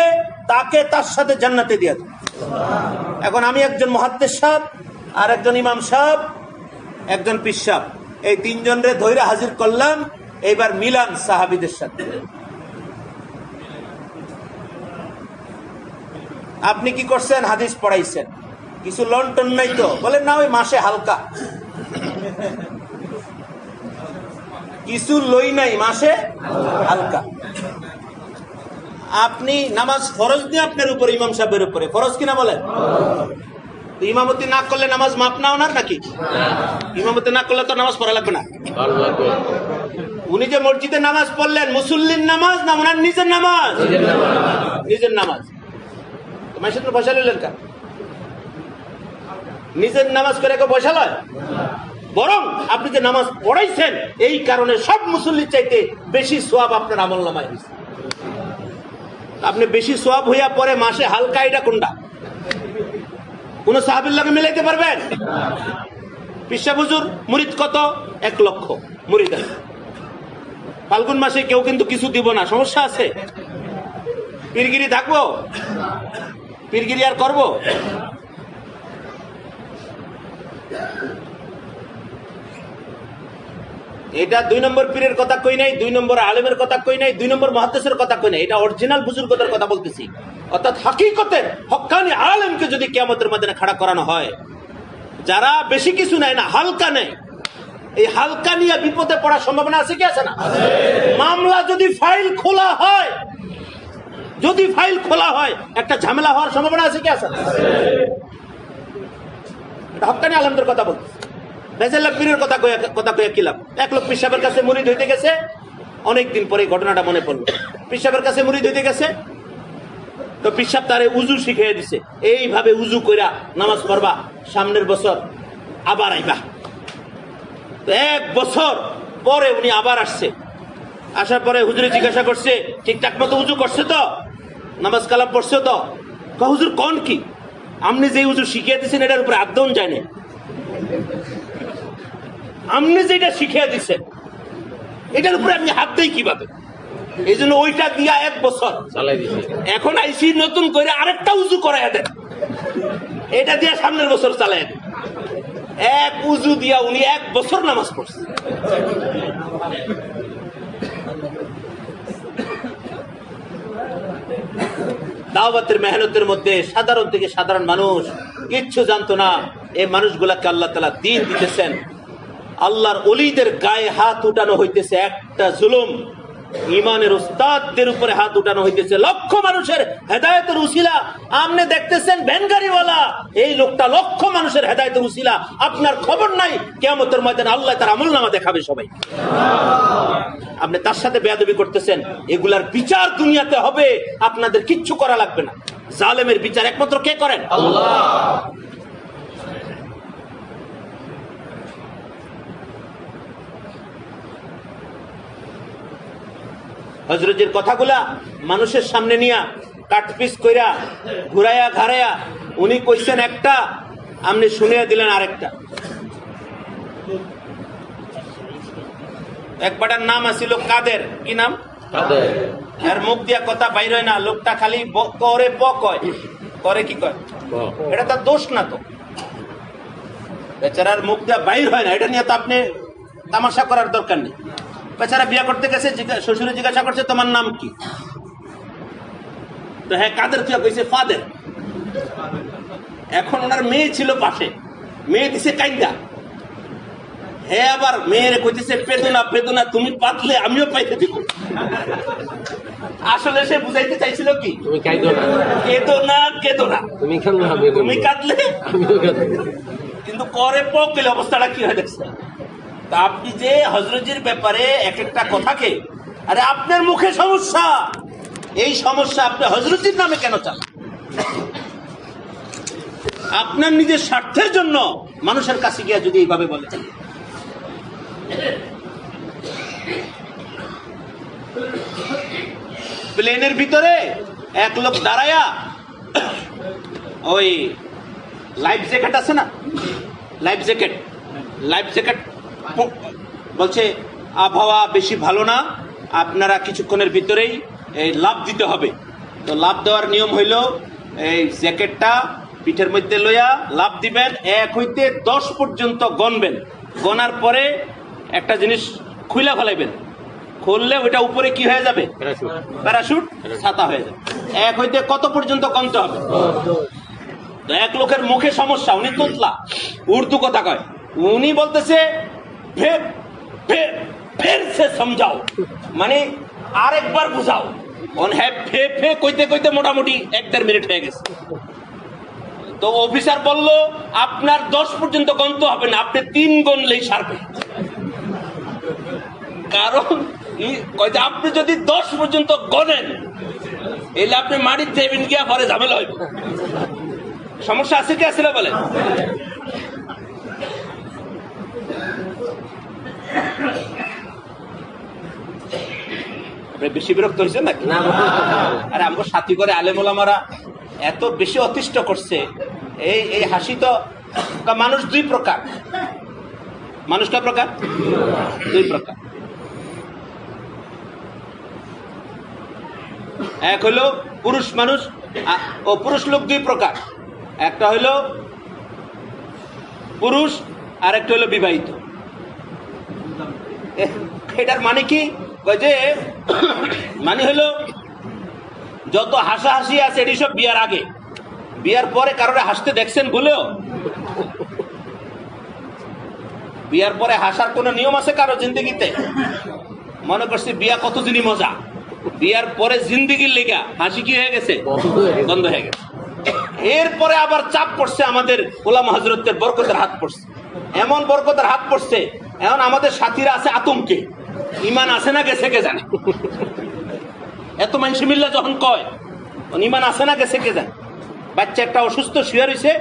তাকে তার সাথে জান্নাতে দিয়ে দেবে। এখন আমি একজন মুহাদ্দিস সাহেব, আর একজন ইমাম সাহেব, একজন পীর সাহেব, এই 3 জনরে ধইরা হাজির করলাম, এইবার মিলান সাহাবীদের সাথে। আপনি কি করছেন? হাদিস পড়াইছেন, কিছু লন্টন নাই তো? বলেন না, ওই মাসে হালকা কিছু লই নাই, মাসে হালকা। আপনি নামাজ ফরজ দিয়ে আপনার উপরে, ইমাম সাহেবের উপরে ফরজ কিনা বলেন? ইমামতি না করলে নামাজ মাপ না ওনার নাকি? ইমামতি না করলে তো নামাজ পড়া লাগবে না। উনি যে মসজিদে নামাজ পড়লেন, মুসল্লির নামাজ না ওনার নিজের নামাজ? নিজের নামাজ। মাসে পয়সা নিলেন কেন? নিজের নামাজ করে কেউ পয়সা লয়? বরং আপনি যে নামাজ পড়াইছেন, এই কারণে সব মুসল্লির চাইতে বেশি সোয়াব আপনার আমলনামায় হয়েছে। আপনি বেশি সোয়াব হইয়া পরে মাসে হালকা, এটা কোনটা? কোন সাহাবীর লগে মিলাইতে পারবেন? পিসা হুজুর মুরিদ কত? 1 লক্ষ মুরিদ আছে। ফাল্গুন মাসে কেউ কিন্তু কিছু দিব না, সমস্যা আছে? পীরগিরি থাকবো? পীরগিরি আর করবো? এটা 2 নম্বর পীরের কথা কই নাই, 2 নম্বর আলেমের কথা কই নাই, 2 নম্বর মুহাদ্দিসের কথা কই নাই, এটা অরিজিনাল বুজুর্গদের কথা বলতেছি। অর্থাৎ হাকিকতের হক্কানি আলেমকে যদি কিয়ামতের ময়দানে খাড়া করানো হয়, যারা বেশি কিছু নেয় না, হালকা নেয়, এই হালকা নিয়ে বিপদে পড়ার সম্ভাবনা আছে কি আছে না? মামলা যদি ফাইল খোলা হয়, যদি ফাইল খোলা হয়, একটা ঝামেলা হওয়ার সম্ভাবনা আছে কি আছে না? এটা হক্কানি আলেমদের কথা বলতেছি। পীরের কথা কয়ে কি লাভ? 1 লোক পীর সাহেবের কাছে মুরিদ হইতে গেছে, অনেকদিন পরে ঘটনাটা মনে পড়লো। পীর সাহেবের কাছে মুরিদ হইতে গেছে, তো পীর সাহেব তারে উজু শিখিয়ে দিছে, এইভাবে উজু কইরা নামাজ পড়বা, সামনের বছর আবার আইবা। তো 1 বছর পরে উনি আবার আসছে, আসার পরে হুজুরে জিজ্ঞাসা করছে, ঠিকঠাক মতো উজু করছে তো? নামাজ কালাম পড়ছে তো? হুজুর কোন কি? আপনি যে উজু শিখিয়ে দিচ্ছেন এটার উপরে আদৌ যায় না, আপনি যেটা শিখিয়ে দিচ্ছেন এটার উপরে আপনি হাত দেই কিভাবে? এই জন্য ওইটা দিয়া 1 বছর চালাই দিচ্ছে। এখন আইসি নতুন করে আরেকটা উজু করাইয়া দেন, এটা দিয়া সামনের বছর চালাই দেন। 1 উজু দিয়া উনি 1 বছর নামাজ পড়ছে। দাওয়াতের মেহনতের মধ্যে সাধারণ থেকে সাধারণ মানুষ কিচ্ছু জানতো না, এই মানুষগুলাকে আল্লাহ তাআলা দ্বীন দিতেছেন। আল্লাহর ওলিদের গায়ে হাত উঠানো হইতেছে একটা জুলুম, ইমানের উস্তাদদের উপরে হাত উঠানো হইতেছে লক্ষ মানুষের হেদায়েতের উসিলা। আপনি দেখতেছেন ভ্যানগাড়িওয়ালা, এই লোকটা লক্ষ মানুষের হেদায়েতের উসিলা, আপনার খবর নাই কিয়ামতের ময়দানে আল্লাহ তার আমলনামা দেখাবে সবাই। আপনি তার সাথে বেয়াদবি করতেছেন, এগুলার বিচার দুনিয়াতে হবে, আপনাদের কিচ্ছু করা লাগবে না। জালেমের বিচার একমাত্র কে করেন? আল্লাহ। হযরতের কথাগুলা মানুষের সামনে নিয়া কাটপিস কইরা ঘুরাইয়া ঘাড়াইয়া উনি কইছেন একটা, আপনি শুনিয়া দিলেন আরেকটা। একবারটার নাম আছিল কাদের, কি নাম? কাদের। এর মুখ দিয়া কথা বাইর হয় না, লোকটা খালি করে প কয়, করে কি কয়, এটা তার দোষ না তো, বেচারার মুখ দিয়া বাইর হয় না, এটা নিয়ে তো আপনি তামাশা করার দরকার নেই। বেচারা বিয়ে করতে গেছে, শ্বশুরে জিজ্ঞাসা করছে তোমার নাম কি, তো হ্যাঁ কাদের, তুই কইছে ফাদের। এখন ওনার মেয়ে ছিল পাশে, মেয়ে দিছে কাইন্দা, হ্যাঁ আবার মেয়েরে কইতেছে পেদুনা পেদুনা, তুমি পাতলে আমিও পাইতে দিব। আসলে সে বুঝাইতে চাইছিল কি, তুমি কাঁদো না, কেদো না, কেদো না, তুমি কাঁদলে আমিও কাঁদব। কিন্তু করে পকেলে অবস্থাটা কি হয় দেখছে। তা আপনি যে হযরতের ব্যাপারে এক একটা কথাকে, আরে আপনার মুখে সমস্যা, এই সমস্যা আপনি হযরতের নামে কেন চান? আপনার নিজের স্বার্থের জন্য মানুষের কাছে গিয়া যদি এইভাবে বলে। প্লেনের ভিতরে এক লোক দাঁড়ায়া ওই লাইফ জ্যাকেট আছে না, লাইফ জ্যাকেট বলছে আবহাওয়া বেশি ভালো না, আপনারা কিছুক্ষণের ভিতরেই এই লাফ দিতে হবে। তো লাফ দেওয়ার নিয়ম হইল এই জ্যাকেটটা পিঠের মধ্যে লইয়া লাফ দিবেন, 1 হইতে 10 পর্যন্ত গণবেন, গণার পরে একটা জিনিস খুইলা ফেলাইবেন, খুললে ওইটা উপরে কি হয়ে যাবে, প্যারাশুট, ছাতা হয়ে যাবে। 1 হইতে কত পর্যন্ত গণতে হবে? তো এক লোকের মুখে সমস্যা, উনি তোতলা উর্দু কথা কয়, উনি বলতেছে ফের সে সমঝাও, মানে আরেকবার বুঝাও। হ্যাঁ ফে ফে কইতে কইতে মোটামুটি 1-1.5 মিনিট হয়ে গেছে। তো অফিসার বলল আপনার 10 পর্যন্ত গণতে হবে না, আপনি 3 গণলেই সারবে। কারণ আপনি যদি 10 পর্যন্ত গণেন এলে আপনি মাটির দেবেন গিয়া পরে ঝামেলা হইব। সমস্যা আছে কি আছে না বলেন? বেশি বিরক্ত হয়েছেন নাকি? আরে আমার সাথী করে আলেম ওলামারা এত বেশি অতিষ্ঠ করছে, এই হাসি তো। মানুষ 2 প্রকার, মানুষ কয় প্রকার? 2 প্রকার। এক হইলো পুরুষ মানুষ, ও পুরুষ লোক 2 প্রকার, একটা হইল পুরুষ আর একটা হইল বিবাহিত। এটার মানে কি, যে মানে হইলো যত হাসাহাসি আছে এটি সব বিয়ার আগে, বিয়ার পরে কারোর হাসতে দেখছেন বলেও? বিয়ার পরে হাসার কোন নিয়ম আছে কারো জিন্দগিতে? মনে করছি বিয়া কতদিনই মজা, বিয়ার পরে জিন্দগির লেগা হাসি কি হয়ে গেছে, বন্ধ হয়ে গেছে। এরপরে আবার চাপ পড়ছে আমাদের ওলামা হযরতের বরকতের হাত পড়ছে, এমন বরকতের হাত পড়ছে, এখন আমাদের সাথীরা আছে আতঙ্কে, ইমান আছে না গেছে কে জানে। এত মানুষ মিল্লা যখন কয় ইমান আছে না গেছে কে জানে। বাচ্চা একটা অসুস্থ শুয়ে রয়েছে,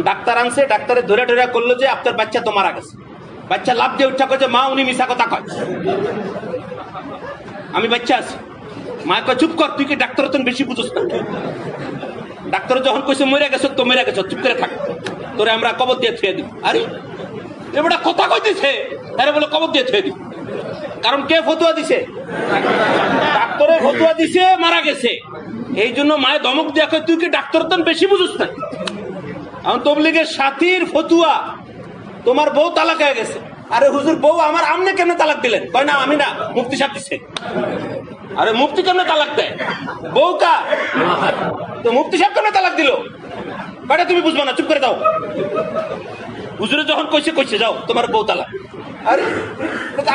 ডাক্তার আনছে, ডাক্তারে ধরে ধরে করলো যে আপনার বাচ্চা তো মারা গেছে। বাচ্চা লাভ দিয়ে উঠা কয় যে মা উনি মিশা কথা কয়, আমি বাচ্চা আছি। মা কয় চুপ কর, তুই কি ডাক্তার তো বেশি বুঝোস না। ডাক্তার যখন কইছে মরে গেছ তো মরে গেছ, চুপ করে থাক, তোরে আমরা কবর দিয়ে থুয়ে দিব। আরে এবারটা কথা কইতেছে, আরে বলে কবর দিয়ে থুয়ে দিব। কারণ কে ফতুয়া দিছে? ডাক্তারে ফতুয়া দিছে, মারা গেছে। এই জন্য মায়ের ধমক দিয়ে কয় তুই কি ডাক্তার তো বেশি বুঝোস না। এখন তবলিগের সাথীর ফতুয়া, তোমার বউ তালাক হয়ে গেছে। আরে হুজুর বউ আমার, আমনে কেমনে তালাক দিলেন? কয় না আমি না, মুফতি সাহেব দিচ্ছে। আরে মুফতি কেমনে তালাক দেয়? বউ কার? তো মুফতি সাহেব কেমনে তালাক দিল? কয়টা তুমি বুঝবো না, চুপ করে দাও। হুজুরে যখন কইছে কইছে যাও তোমার বউ তালাক। আরে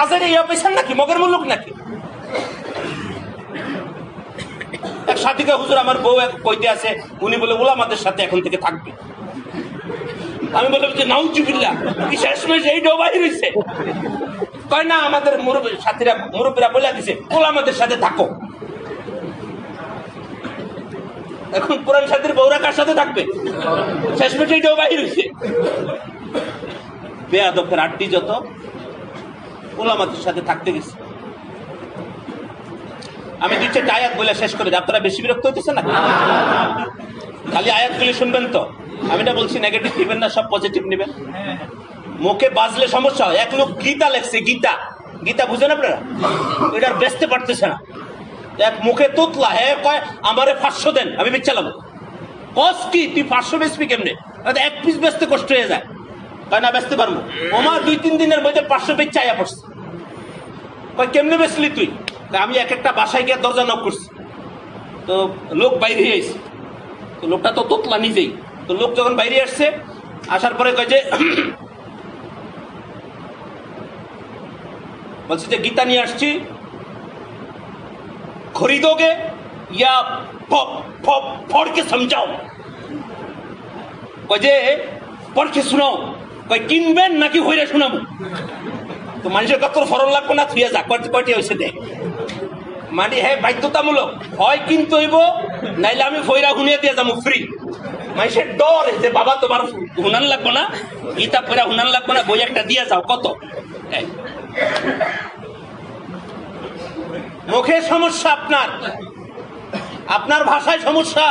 আজের ইয়া পেছান নাকি মগের মুলুক নাকি? এক সাথীকে হুজুর আমার বউ কইতে আছে, উনি বলে উলামাদের সাথে এখন থেকে থাকবে। আমি বললাম যে নাউজুবিল্লাহ, কি শেষমেশ এই ডোবাই রয়েছে? কয় না, আমাদের মুরব্বী সাথীরা মুরব্বীরা বলে দিছে উলামাদের সাথে থাকো। এখন পুরান সাথীর বউরা কার সাথে থাকবে? শেষমেশ এই ডোবাই রয়েছে। বেয়াদবের আড্ডি যত, উলামাদের সাথে থাকতে গেছে। আমি 2-4টা আয়াত বলে শেষ করে দিই, আপনারা বেশি বিরক্ত হইতেছে না? খালি আয়াতগুলি শুনবেন তো, আমি না বলছি নেগেটিভ নেবেন না, সব পজিটিভ নেবেন। মুখে বাজলে সমস্যা হয়। এক লোক গীতা লেখছে, গীতা গীতা বুঝেন আপনারা? এটার বেচতে পারতেছে না। এক মুখে তোতলা, হ্যাঁ কয় আমারে 500 দেন, আমি বেচালাম। কস কি তুই 500 বেচবি কেমনে? এক পিস বেচতে কষ্ট হয়ে যায়। কয় না বেচতে পারবো। আমার 2-3 দিনের মধ্যে 500 বেচ চাইয়া পড়ছে। কয় কেমনে বেচলি তুই? আমি এক একটা বাসায় গিয়ে দরজা নক করছি, তো লোক বাইরে এসে, তো লোকটা তো তোতলা নিজেই। তো লোক যখন বাইরে আসছে, আসার পরে কয় যে বলছি যে গীতা নিয়ে আসছি, খরিদোগে ইয়া পড়কে সমঝাও। কয় যে পড়কে শোনাও। কয় কিনবেন নাকি হইরে শোনাবো? তো মানুষের কত ফরল লাগবো না, থুয়ে যা কয়টি হয়েছে দেখ। মানে হ্যাঁ বাধ্যতামূলক হয় কিনতে হইব, নাইলে আমি ফইরা হুনিয়ে দিয়ে যাবো ফ্রি। মানুষের ডর যে বাবা তোমার হুনান লাগবো না, গীতা ফইরা হুনান লাগবো না, বই একটা দিয়ে যাও কত। মুখে সমস্যা আপনার, আপনার ভাষায় সমস্যা,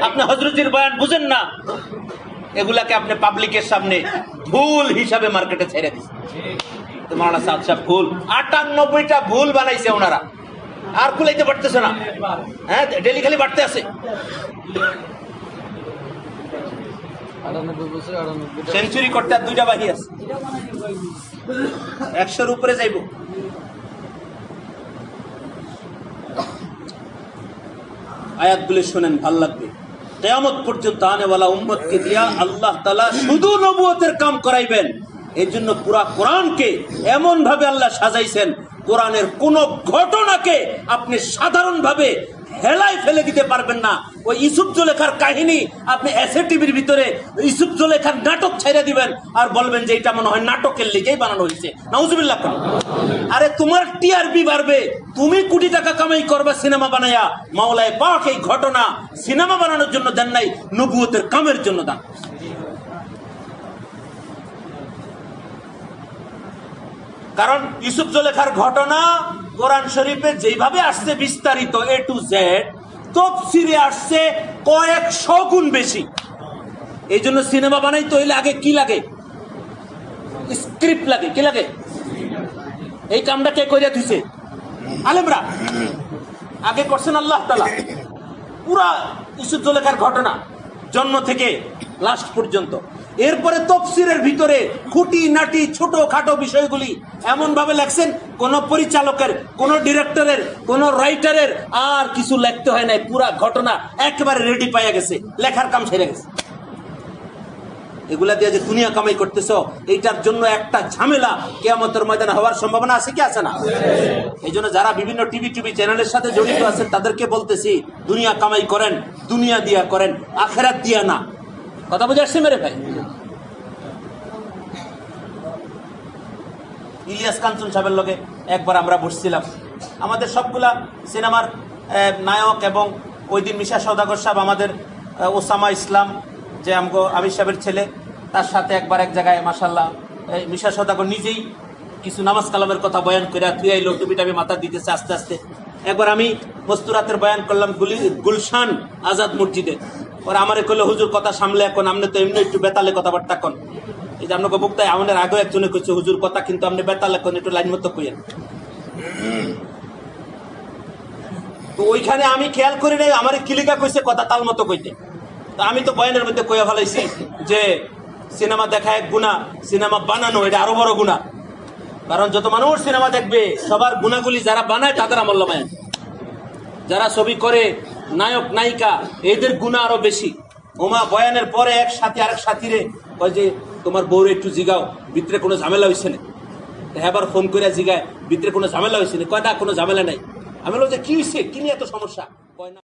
আপনি হযরতের বয়ান বুঝেন না, এগুলাকে আপনি পাবলিকের সামনে ভুল হিসাবে মার্কেটে ছেড়ে দিচ্ছেন। মাওলানা সাদ সাহেব ভুল, 98টা ভুল বানাইছে ওনারা, আর কুলাইতে পারতেছে না। হ্যাঁ ডেলি খালি বাড়তে আছে। সেঞ্চুরি করতে আর 2টা বাকি আছে, 100-র উপরে যাইব। আয়াতগুলো শুনেন, ভাল লাগবে। কিয়ামত পর্যন্ত আনেওয়ালা উম্মতকে দিয়া আল্লাহ তাআলা শুধু নবুয়তের কাম করাইবেন। এই জন্য পুরা কোরআনকে এমন ভাবে আল্লাহ সাজাইছেন, কোরআনের কোন ঘটনাকে আপনি সাধারণ ভাবে হেলায় ফেলে দিতে পারবেন না। ওই ইউসুফ জুলেখার কাহিনী আপনি এসএ টিভির ভিতরে ইউসুফ জুলেখার নাটক ছেড়ে দিবেন আর বলবেন যে এটা মনে হয় নাটকের লিগেই বানানো হয়েছে। নাউজুবিল্লাহ। আরে তোমার টিআরপি বাড়বে, তুমি কোটি টাকা কামাই করবে সিনেমা বানায়া। মাওলায়ে পাক এই ঘটনা সিনেমা বানানোর জন্য দেন নাই, নবুয়তের কামের জন্য দান। কারণ ইউসুফ জুলেখার ঘটনা কোরআন শরীফে যেভাবে আসছে বিস্তারিত A to Z, তাফসীরে আসছে কয়েকশো গুণ বেশি। এই জন্য সিনেমা বানাইতে হইলে আগে কি লাগে? স্ক্রিপ্ট লাগে। কি লাগে? এই কামটা কে কইরা দিছে? আলেমরা। আগে করছেন আল্লাহ তাআলা। পুরা ইউসুফ জুলেখার ঘটনা জন্ম থেকে লাস্ট পর্যন্ত। এরপরে তাফসীরের ভিতরে খুঁটি নাটি ছোট খাটো বিষয়গুলি এমন ভাবে লেখছেন, কোন পরিচালকের, কোন ডিরেক্টরের, কোন রাইটারের আর কিছু লিখতে হয় নাই। পুরা ঘটনা একেবারে রেডি পাইয়া গেছে, লেখার কাম সেরে গেছে। এগুলা দিয়ে যে দুনিয়া কামাই করতেছ, এইটার জন্য একটা ঝামেলা কিয়ামতের ময়দানে হওয়ার সম্ভাবনা আছে কি আছে না? এই জন্য যারা বিভিন্ন টিভি চ্যানেলের সাথে জড়িত আছেন তাদেরকে বলতেছি, দুনিয়া কামাই করেন, দুনিয়া দিয়া করেন, আখেরাত দিয়া না। কথা বুঝে আসছে মেরে ভাই? ইলিয়াস কাঞ্চন সাহেবের লগে একবার আমরা বসছিলাম, আমাদের সবগুলা সিনেমার নায়ক, এবং ওই দিন মিশা সওদাগর সাহেব, আমাদের ওসামা ইসলাম যে আমির সাহেবের ছেলে, তার সাথে একবার এক জায়গায় মাশাআল্লাহ মিশা সওদাগর নিজেই কিছু নামাজ কালামের কথা বয়ান করে তুই আইলো, টুপি টাবি মাথা দিতেছে আস্তে আস্তে। একবার আমি মস্তুরাতের বয়ান করলাম গুলশান আজাদ মসজিদে, ওরা আমারে কইলো হুজুর কথা সামলে, এখন আপনি তো এমনি একটু বেতালে কথাবার্তা কন। এই যে আপনাকে বক্তায় আমাদের আগেও একজনে কইছে হুজুর কথা কিন্তু আপনি বেতালে কন, একটু লাইন মতো কইেন। তো ওইখানে আমি খেয়াল করি নাই, আমার কিলিকা কইছে কথা তাল মতো কইতে। তো আমি তো বয়ানের মধ্যে কইয়া ফেলাইছি যে সিনেমা দেখা এক গুনাহ, সিনেমা বানানো এটা আরো বড় গুনাহ। কারণ যত মানুষ সিনেমা দেখবে সবার গুনাহগুলি যারা বানায় তাদের আমল নামায়, যারা ছবি করে নায়ক নায়িকা এদের গুনাহ আরো বেশি। ওমা বয়ানের পরে এক সাথী আরেক সাথীরে কয় যে তোমার বউরে একটু জিগাও ভিতরে কোনো ঝামেলা হয়েছে না। আবার ফোন করে জিগায় ভিতরে কোনো ঝামেলা হয়েছে না, কয় না কোনো ঝামেলা নাই। আমি বললাম যে কি হয়েছে, কি নিয়ে এত সমস্যা, কয় না।